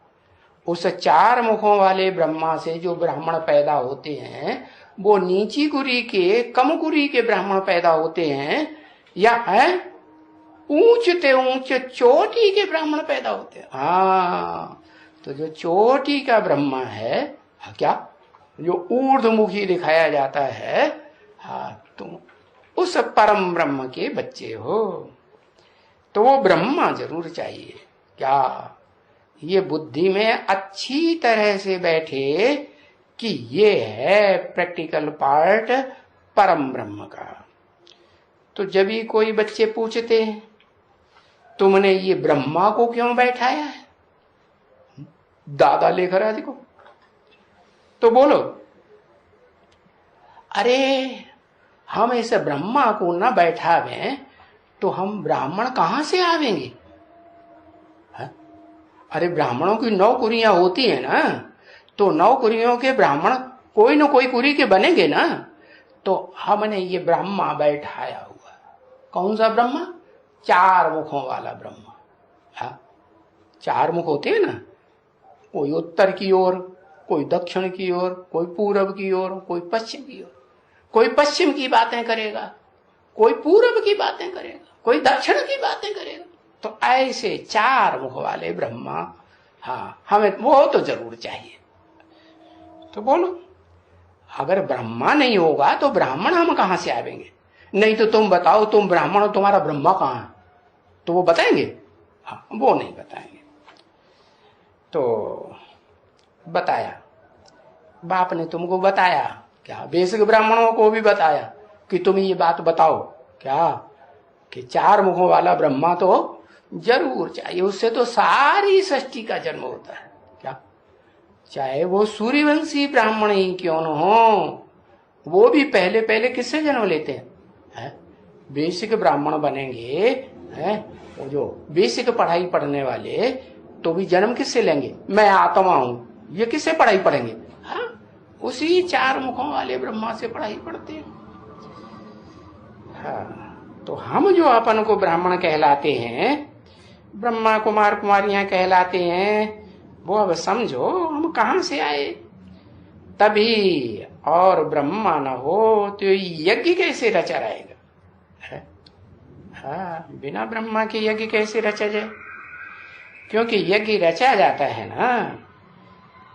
उस 4 मुखों वाले ब्रह्मा से जो ब्राह्मण पैदा होते हैं, वो नीची कुरी के, कम कुरी के ब्राह्मण पैदा होते हैं, या है ऊंचते ऊंचे चोटी के ब्राह्मण पैदा होते हैं। हाँ, तो जो चोटी का ब्रह्मा है, क्या जो ऊर्ध्वमुखी दिखाया जाता है, हाँ, तुम उस परम ब्रह्म के बच्चे हो। तो वो ब्रह्मा जरूर चाहिए। क्या ये बुद्धि में अच्छी तरह से बैठे कि ये है प्रैक्टिकल पार्ट परम ब्रह्म का। तो जब ही कोई बच्चे पूछते हैं तुमने ये ब्रह्मा को क्यों बैठाया है दादा लेकर आज को, तो बोलो अरे हम इस ब्रह्मा को न बैठावें तो हम ब्राह्मण कहां से आवेंगे। अरे ब्राह्मणों की 9 कुरियां होती है ना, तो 9 कुरियों के ब्राह्मण कोई न कोई कुरी के बनेंगे ना। तो हमने ये ब्रह्मा बैठाया हुआ। कौन सा ब्रह्मा? 4 मुखों वाला ब्रह्मा। हाँ, 4 मुख होते हैं ना, कोई उत्तर की ओर, कोई दक्षिण की ओर, कोई पूरब की ओर, कोई पश्चिम की ओर। कोई पश्चिम की बातें करेगा, कोई पूरब की बातें करेगा, कोई दक्षिण की बातें करेगा। तो ऐसे 4 मुख वाले ब्रह्मा, हाँ, हमें वो तो जरूर चाहिए। तो बोलो अगर ब्रह्मा नहीं होगा तो ब्राह्मण हम कहां से आवेंगे। नहीं तो तुम बताओ, तुम ब्राह्मण हो, तुम्हारा ब्रह्मा कहां है, तो वो बताएंगे? हाँ, वो नहीं बताएंगे। तो बताया, बाप ने तुमको बताया क्या, बेसिक ब्राह्मणों को भी बताया कि तुम ये बात बताओ क्या, कि 4 मुखों वाला ब्रह्मा तो जरूर चाहिए। उससे तो सारी सृष्टि का जन्म होता है। क्या, चाहे वो सूर्यवंशी ब्राह्मण ही क्यों न हो, वो भी पहले पहले किससे जन्म लेते हैं? बेसिक ब्राह्मण बनेंगे, हैं, वो जो बेसिक पढ़ाई पढ़ने वाले तो भी जन्म किससे लेंगे? मैं आत्मा हूं, ये किससे पढ़ाई पढ़ेंगे? हाँ, उसी 4 मुखों वाले ब्रह्मा से पढ़ाई पढ़ते हैं। हाँ, तो हम जो अपन को ब्राह्मण कहलाते हैं, ब्रह्मा कुमार कुमारियां कहलाते हैं, वो अब समझो हम कहां से आए। तभी और ब्रह्मा न हो तो यज्ञ कैसे रचा रहेगा? हाँ, बिना ब्रह्मा के यज्ञ कैसे रचा जाए? क्योंकि यज्ञ रचा जाता है ना,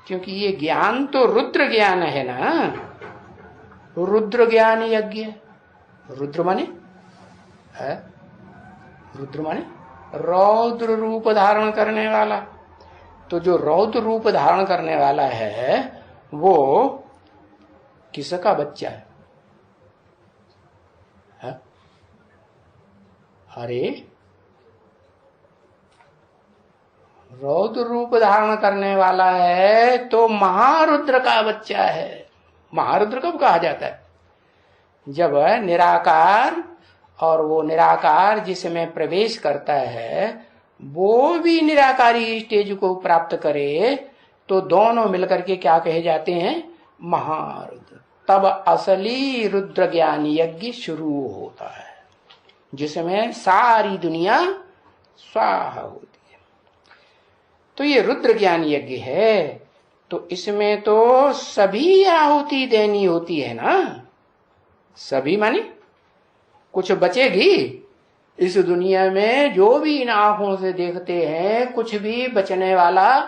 क्योंकि ये ज्ञान तो रुद्र ज्ञान है ना। रुद्र ज्ञान यज्ञ। रुद्र माने है, रुद्र माने रौद्र रूप धारण करने वाला। तो जो रौद्र रूप धारण करने वाला है वो किसका बच्चा है? अरे रौद्र रूप धारण करने वाला है तो महारुद्र का बच्चा है। महारुद्र कब कहा जाता है? जब निराकार और वो निराकार जिसमें प्रवेश करता है वो भी निराकारी स्टेज को प्राप्त करे तो दोनों मिलकर के क्या कहे जाते हैं? महारुद्र। तब असली रुद्र ज्ञान यज्ञ शुरू होता है, जिसमें सारी दुनिया स्वाहा होती है। तो ये रुद्र ज्ञान यज्ञ है, तो इसमें तो सभी आहुति देनी होती है ना। सभी माने कुछ बचेगी इस दुनिया में? जो भी इन आंखों से देखते हैं कुछ भी बचने वाला,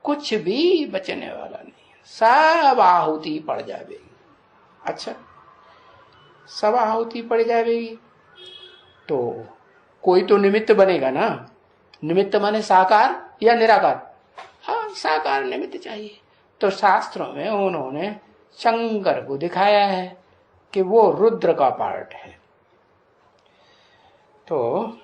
कुछ भी बचने वाला नहीं है। सब आहुति पड़ जाएगी। अच्छा, सब आहुति पड़ जाएगी तो कोई तो निमित्त बनेगा ना। निमित्त माने साकार या निराकार? हाँ, साकार निमित्त चाहिए। तो शास्त्रों में उन्होंने शंकर को दिखाया है कि वो रुद्र का पार्ट है। तो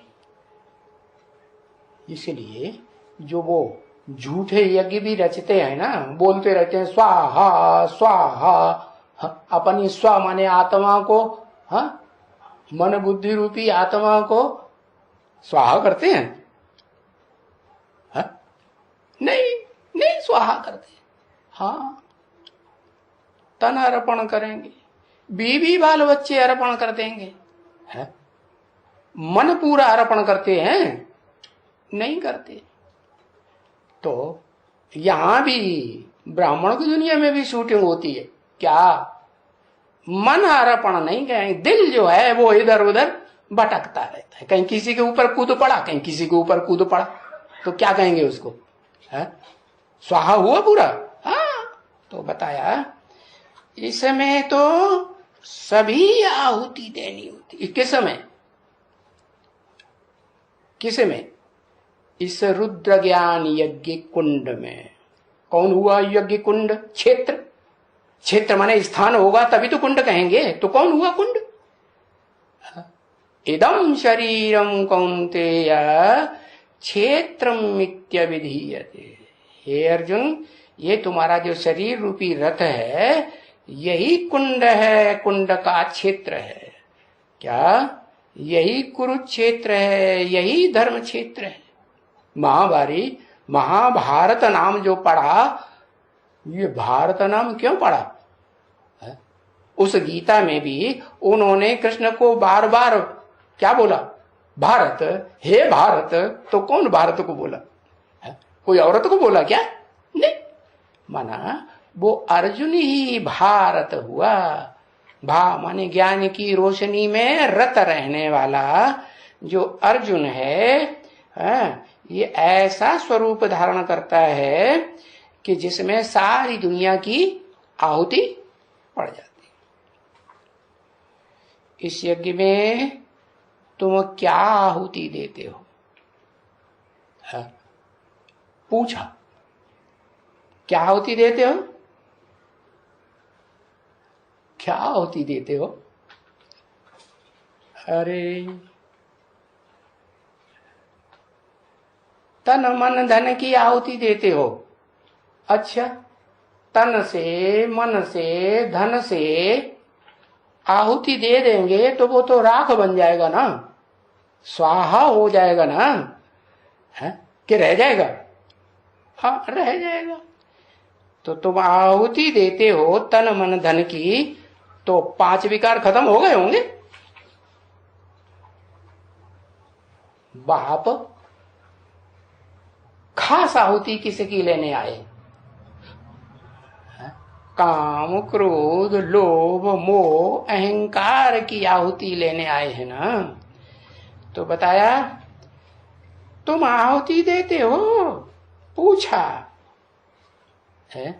इसलिए जो वो झूठे यज्ञ भी रचते हैं ना, बोलते रहते हैं स्वाहा स्वाहा, अपनी स्व माने आत्मा को, हाँ, मन बुद्धि रूपी आत्मा को स्वाहा करते हैं? हाँ? नहीं, नहीं स्वाहा करते। हाँ, तन अर्पण करेंगे, बीवी बाल बच्चे अर्पण कर देंगे, है? मन पूरा अर्पण करते हैं? नहीं करते। तो यहां भी ब्राह्मणों की दुनिया में भी शूटिंग होती है क्या? मन अर्पण नहीं करेंगे, दिल जो है वो इधर उधर भटकता रहता है, कहीं किसी के ऊपर कूद पड़ा, कहीं किसी के ऊपर कूद पड़ा, तो क्या कहेंगे उसको, है स्वाहा हुआ पूरा। हाँ, तो बताया इसमें तो सभी आहुति देनी होती। किस समय, किस में, इस रुद्र ज्ञान यज्ञ कुंड में। कौन हुआ यज्ञ कुंड, क्षेत्र, क्षेत्र माने स्थान होगा तभी तो कुंड कहेंगे, तो कौन हुआ कुंड। इदम शरीरम कौन्तेय क्षेत्रम इत्यभिधीयते। हे अर्जुन, ये तुम्हारा जो शरीर रूपी रथ है यही कुंड है, कुंड का क्षेत्र है। क्या, यही कुरुक्षेत्र है, यही धर्म क्षेत्र है। महाभारत नाम जो पढ़ा, ये भारत नाम क्यों पढ़ा है? उस गीता में भी उन्होंने कृष्ण को बार बार क्या बोला, भारत, हे भारत। तो कौन भारत को बोला है? कोई औरत को बोला क्या, नहीं, माना वो अर्जुन ही भारत हुआ। भा माने ज्ञान की रोशनी में रत रहने वाला जो अर्जुन है, ये ऐसा स्वरूप धारण करता है कि जिसमें सारी दुनिया की आहुति पड़ जाती। इस यज्ञ में तुम क्या आहुति देते हो, पूछा, क्या आहुति देते हो, क्या आहुति देते हो। अरे तन मन धन की आहुति देते हो। अच्छा, तन से, मन से, धन से आहुति दे देंगे तो वो तो राख बन जाएगा ना, स्वाहा हो जाएगा ना, है कि रह जाएगा, हाँ रह जाएगा। तो तुम आहुति देते हो तन मन धन की, तो 5 विकार खत्म हो गए होंगे। बाप खास आहुति किसकी लेने आए, काम क्रोध लोभ मोह अहंकार की आहुति लेने आए हैं ना। तो बताया तुम आहुति देते हो, पूछा है,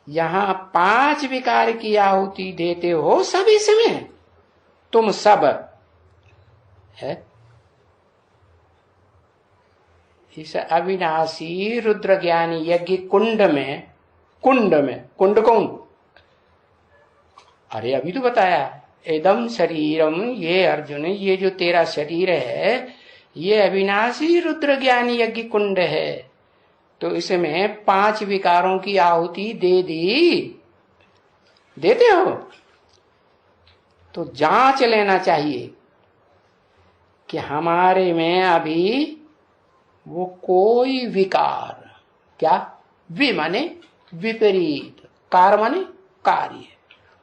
यहां 5 विकार की आहुति देते हो सब, इसमें तुम सब है। इस अविनाशी रुद्र ज्ञानी यज्ञ कुंड में, कुंड कौन, अरे अभी तो बताया, एकदम शरीरम, ये अर्जुन, ये जो तेरा शरीर है ये अविनाशी रुद्र ज्ञानी यज्ञ कुंड है। तो इसमें 5 विकारों की आहुति दे दी, देते हो तो जांच लेना चाहिए कि हमारे में अभी वो कोई विकार, क्या, वि माने विपरीत, कार माने कार्य,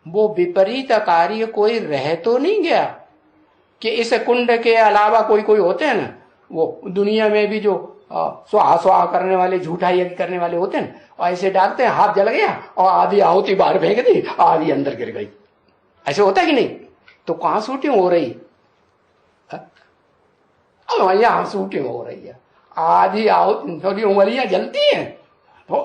वो विपरीत कार्य कोई रह तो नहीं गया कि इस कुंड के अलावा कोई कोई होते हैं ना, वो दुनिया में भी जो स्वाहा स्वाहा करने वाले, झूठा यज्ञ करने वाले होते हैं, और ऐसे डालते हैं, हाथ जल गया और आधी आहुति बाहर फेंक दी, आधी अंदर गिर गई, ऐसे होता है कि नहीं। तो कहां शूटिंग हो रही, अब यहां शूटिंग हो रही है, आधी आहुति, थोड़ी उंगलियां जलती हैं तो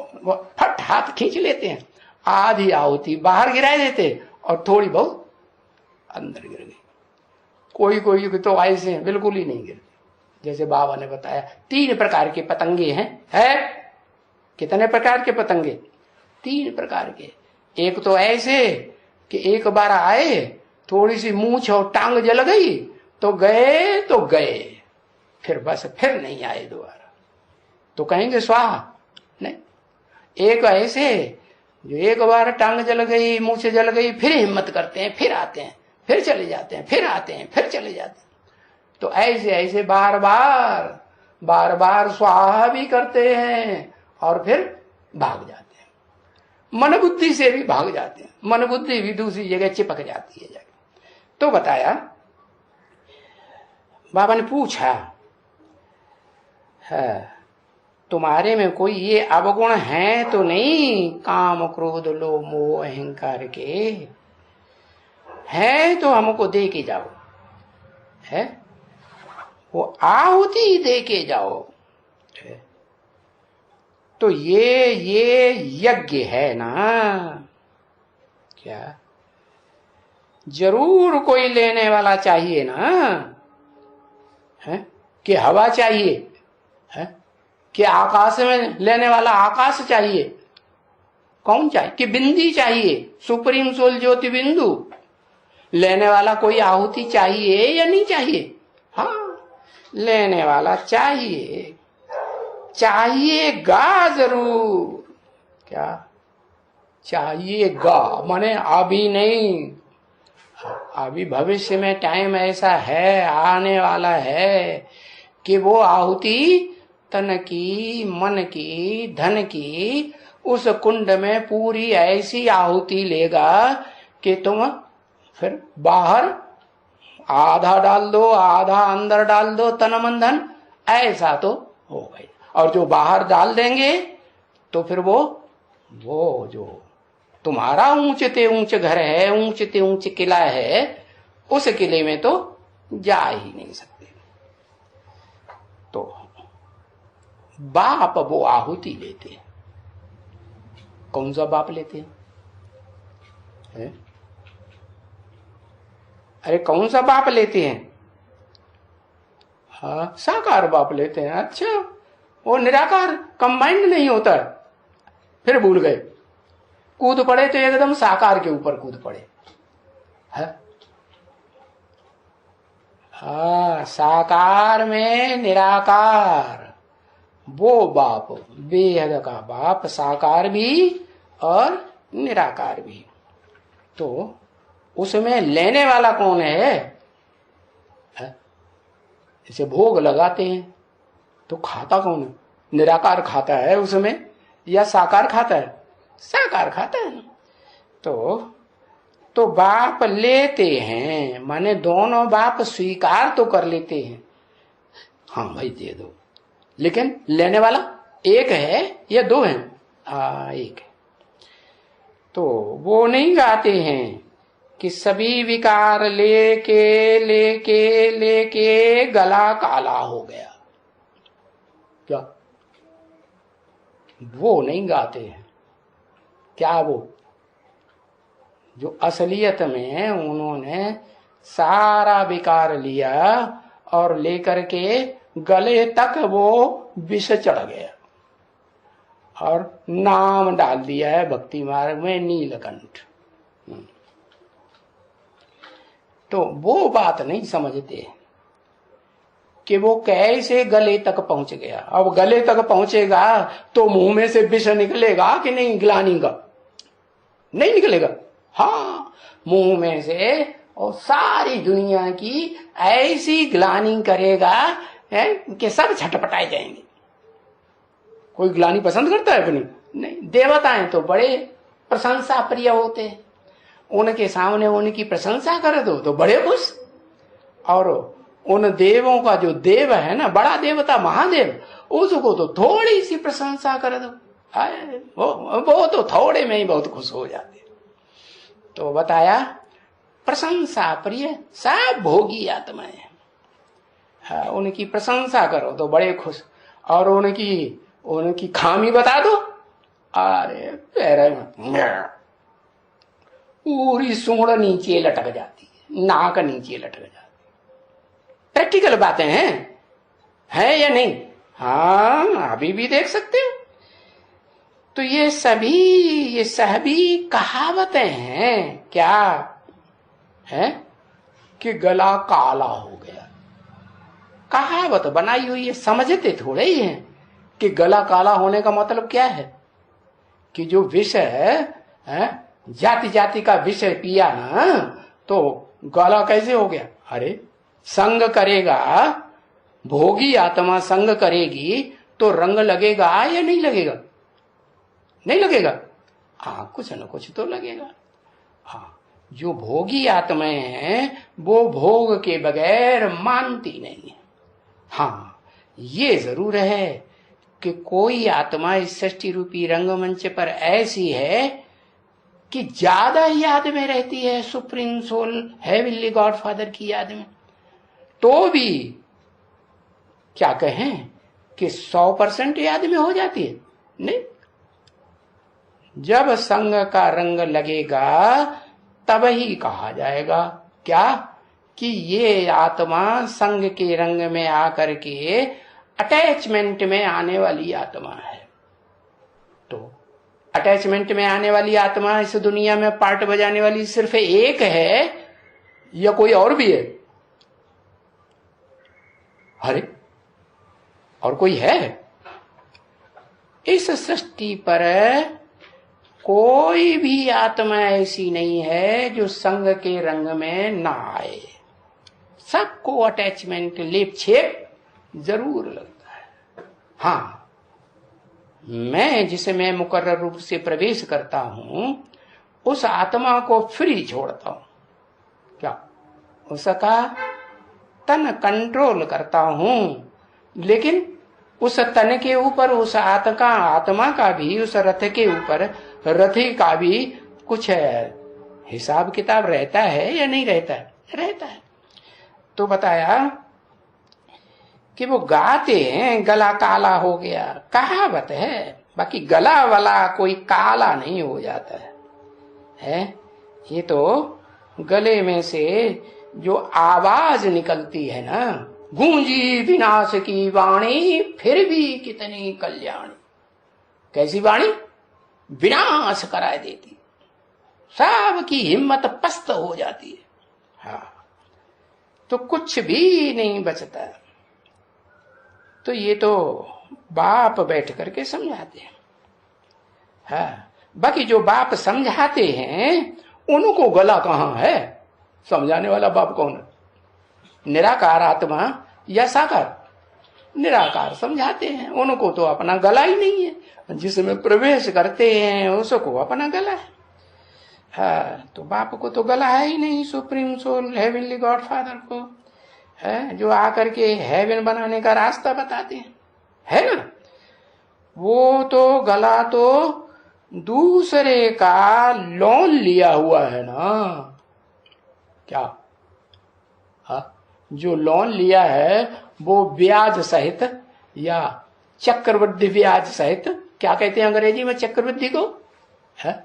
फट हाथ खींच लेते हैं, आधी आहुति बाहर गिरा देते और थोड़ी बहुत अंदर गिर गई। कोई कोई तो ऐसे हैं बिल्कुल ही नहीं गिरते, जैसे बाबा ने बताया 3 प्रकार के पतंगे हैं, है कितने प्रकार के पतंगे, 3 प्रकार के। एक तो ऐसे कि एक बार आए, थोड़ी सी मूंछ और टांग जल गई तो गए, फिर बस फिर नहीं आए दोबारा, तो कहेंगे स्वाहा नहीं। एक ऐसे जो एक बार टांग जल गई, मूंछ जल गई, फिर हिम्मत करते हैं, फिर आते हैं, फिर चले जाते हैं, फिर आते हैं, फिर चले जाते हैं। तो ऐसे ऐसे बार बार स्वाहा भी करते हैं और फिर भाग जाते हैं, मन बुद्धि से भी भाग जाते हैं, मन बुद्धि भी दूसरी जगह चिपक जाती है जाके। तो बताया, बाबा ने पूछा है तुम्हारे में कोई ये अवगुण है तो नहीं, काम क्रोध लोभ मोह अहंकार के? है तो हमको दे के जाओ, है वो आहुति दे के जाओ। तो ये यज्ञ है ना। क्या जरूर कोई लेने वाला चाहिए ना, है कि हवा चाहिए, है कि आकाश में लेने वाला आकाश चाहिए? कौन चाहिए? कि बिंदी चाहिए, सुप्रीम सोल ज्योति बिंदु लेने वाला कोई आहुति चाहिए या नहीं चाहिए? हाँ, लेने वाला चाहिए, चाहिएगा जरूर। क्या चाहिएगा? माने अभी नहीं, अभी भविष्य में टाइम ऐसा है, आने वाला है कि वो आहुति तन की, मन की, धन की उस कुंड में पूरी ऐसी आहुति लेगा कि तुम फिर बाहर आधा डाल दो, आधा अंदर डाल दो, तन मन धन, ऐसा तो हो गई। और जो बाहर डाल देंगे तो फिर वो जो तुम्हारा ऊंचते ऊंच घर है, ऊंचते ऊंच किला है, उस किले में तो जा ही नहीं सकते। तो बाप वो आहुति लेते हैं। कौन सा बाप लेते हैं? है? अरे कौन सा बाप लेते हैं? हाँ, साकार बाप लेते हैं। अच्छा, वो निराकार कंबाइंड नहीं होता है। फिर भूल गए, कूद पड़े तो एकदम साकार के ऊपर कूद पड़े। है? हाँ, साकार में निराकार, वो बाप, बेहद का बाप, साकार भी और निराकार भी। तो उसमें लेने वाला कौन है? इसे भोग लगाते हैं तो खाता कौन है? निराकार खाता है उसमें या साकार खाता है? साकार खाता है। तो बाप लेते हैं, माने दोनों बाप स्वीकार तो कर लेते हैं, हाँ भाई दे दो, लेकिन लेने वाला एक है या दो है? एक है। तो वो नहीं गाते हैं कि सभी विकार लेके लेके लेके गला काला हो गया। क्या वो नहीं गाते हैं? क्या वो जो असलियत में उन्होंने सारा विकार लिया और लेकर के गले तक वो विष चढ़ गया और नाम डाल दिया है भक्ति मार्ग में नीलकंठ। तो वो बात नहीं समझते कि वो कैसे गले तक पहुंच गया। अब गले तक पहुंचेगा तो मुंह में से विष निकलेगा कि नहीं? ग्लानि का नहीं निकलेगा। हाँ, मुंह में से और सारी दुनिया की ऐसी ग्लानि करेगा है कि सब छटपटाए जाएंगे। कोई ग्लानि पसंद करता है अपनी? नहीं। देवताएं तो बड़े प्रशंसा प्रिय होते हैं, उनके सामने उनकी प्रशंसा कर दो तो बड़े खुश। और उन देवों का जो देव है ना, बड़ा देवता महादेव, उसको तो थोड़ी सी प्रशंसा कर दो, वो तो थोड़े में ही बहुत खुश हो जाते। तो बताया प्रशंसा प्रिय सब भोगी आत्माएं हैं। हाँ, उनकी प्रशंसा करो तो बड़े खुश, और उनकी खामी बता दो, अरे पैर पूरी सूंड नीचे लटक जाती है, नाक नीचे लटक जाती है। प्रैक्टिकल बातें हैं, है या नहीं? हाँ, अभी भी देख सकते हो। तो ये सभी कहावतें हैं। क्या है? कि गला काला हो गया, कहावत बनाई हुई है, समझते थोड़े ही हैं कि गला काला होने का मतलब क्या है। कि जो विष है जाति जाति का विष पिया ना, तो गला कैसे हो गया? अरे संग करेगा, भोगी आत्मा संग करेगी तो रंग लगेगा या नहीं लगेगा? नहीं लगेगा। हाँ, कुछ न कुछ तो लगेगा। हाँ, जो भोगी आत्माएं हैं वो भोग के बगैर मानती नहीं है। हाँ, ये जरूर है कि कोई आत्मा इस सृष्टि रूपी रंगमंच पर ऐसी है कि ज्यादा याद में रहती है supreme soul heavenly God father की याद में, तो भी क्या कहें कि 100% याद में हो जाती है? नहीं, जब संग का रंग लगेगा तब ही कहा जाएगा क्या कि ये आत्मा संग के रंग में आकर के अटैचमेंट में आने वाली आत्मा है। तो अटैचमेंट में आने वाली आत्मा इस दुनिया में पार्ट बजाने वाली सिर्फ एक है या कोई और भी है? अरे और कोई है? इस सृष्टि पर कोई भी आत्मा ऐसी नहीं है जो संग के रंग में ना आए। सबको अटैचमेंट लेप छेप जरूर लगता है। हाँ, मैं जिसमें मुकर्रर रूप से प्रवेश करता हूं उस आत्मा को फ्री छोड़ता हूं, क्या उसका तन कंट्रोल करता हूं, लेकिन उस तन के ऊपर उस आत्मा का भी, उस रथ के ऊपर रथी का भी कुछ हिसाब किताब रहता है या नहीं रहता है? रहता है। तो बताया कि वो गाते हैं गला काला हो गया, कहावत है, बाकी गला वाला कोई काला नहीं हो जाता है। ये तो गले में से जो आवाज निकलती है ना, गूंजी विनाश की वाणी फिर भी कितनी कल्याणी। कैसी वाणी? विनाश कराए देती, सबकी हिम्मत पस्त हो जाती है। हाँ, तो कुछ भी नहीं बचता। तो ये तो बाप बैठ करके समझाते हैं। हाँ, बाकी जो बाप समझाते हैं उनको गला कहां है? समझाने वाला बाप कौन है? निराकार आत्मा या साकार? निराकार समझाते हैं, उनको तो अपना गला ही नहीं है, जिसमें प्रवेश करते हैं उसको अपना गला है। हाँ, तो बाप को तो गला है ही नहीं, supreme soul heavenly God father को है जो आकर के हेवन बनाने का रास्ता बताते हैं, है ना। वो तो गला तो दूसरे का लोन लिया हुआ है ना। क्या? हाँ, जो लोन लिया है वो ब्याज सहित या चक्रवृद्धि ब्याज सहित, क्या कहते हैं अंग्रेजी में चक्रवृद्धि को? है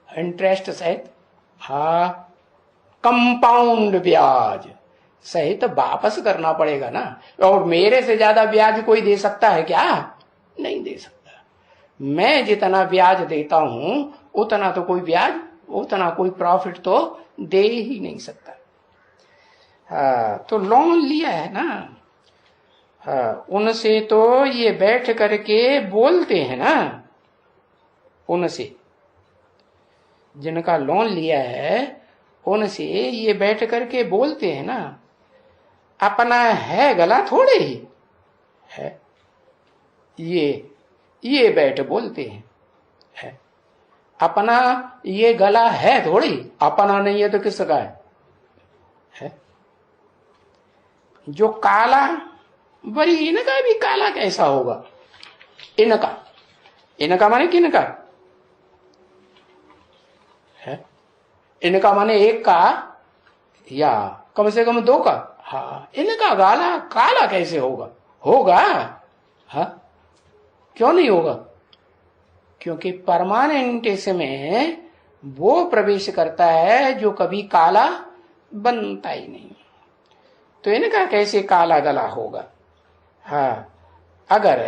इंटरेस्ट सहित, हाँ, कंपाउंड ब्याज सहित वापस करना पड़ेगा ना। और मेरे से ज्यादा ब्याज कोई दे सकता है क्या? नहीं दे सकता। मैं जितना ब्याज देता हूं उतना तो कोई ब्याज, उतना कोई प्रॉफिट तो दे ही नहीं सकता। तो लोन लिया है ना। उनसे तो ये बैठ करके बोलते हैं ना, उनसे जिनका लोन लिया है उनसे ये बैठ करके बोलते हैं ना। अपना है गला थोड़े ही है, ये बैठ बोलते हैं है। अपना ये गला है थोड़ी, अपना नहीं है तो किसका है? जो काला, बड़ी इनका भी काला कैसा होगा? इनका माने किनका है? इनका माने एक का या कम से कम दो का। हाँ, इनका गाला काला कैसे होगा? होगा। हाँ, क्यों नहीं होगा? क्योंकि परमानेंट इसमें वो प्रवेश करता है जो कभी काला बनता ही नहीं। तो इनका कैसे काला गला होगा? हाँ, अगर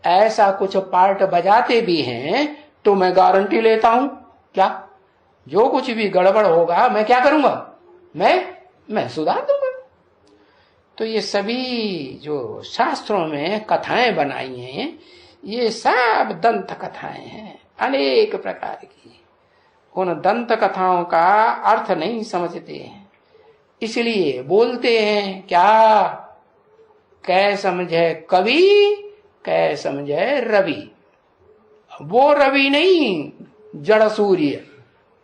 ऐसा कुछ पार्ट बजाते भी हैं तो मैं गारंटी लेता हूं, क्या जो कुछ भी गड़बड़ होगा मैं क्या करूंगा? मैं सुधार दूंगा। तो ये सभी जो शास्त्रों में कथाएं बनाई हैं ये सब दंत कथाएं हैं, अनेक प्रकार की। उन दंत कथाओं का अर्थ नहीं समझते हैं, इसलिए बोलते हैं क्या? कै समझे कवि, कै समझे रवि। वो रवि नहीं जड़ सूर्य,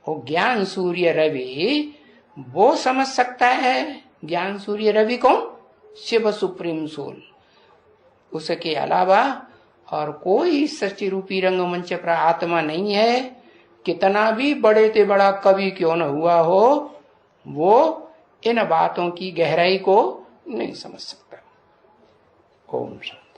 वो ज्ञान सूर्य रवि वो समझ सकता है। ज्ञान सूर्य रवि कौन? Shiva supreme soul. उसके अलावा और कोई सृष्टि रूपी रंगमंच पर आत्मा नहीं है, कितना भी बड़े से बड़ा कवि क्यों न हुआ हो, वो इन बातों की गहराई को नहीं समझ सकता। ओम शांति।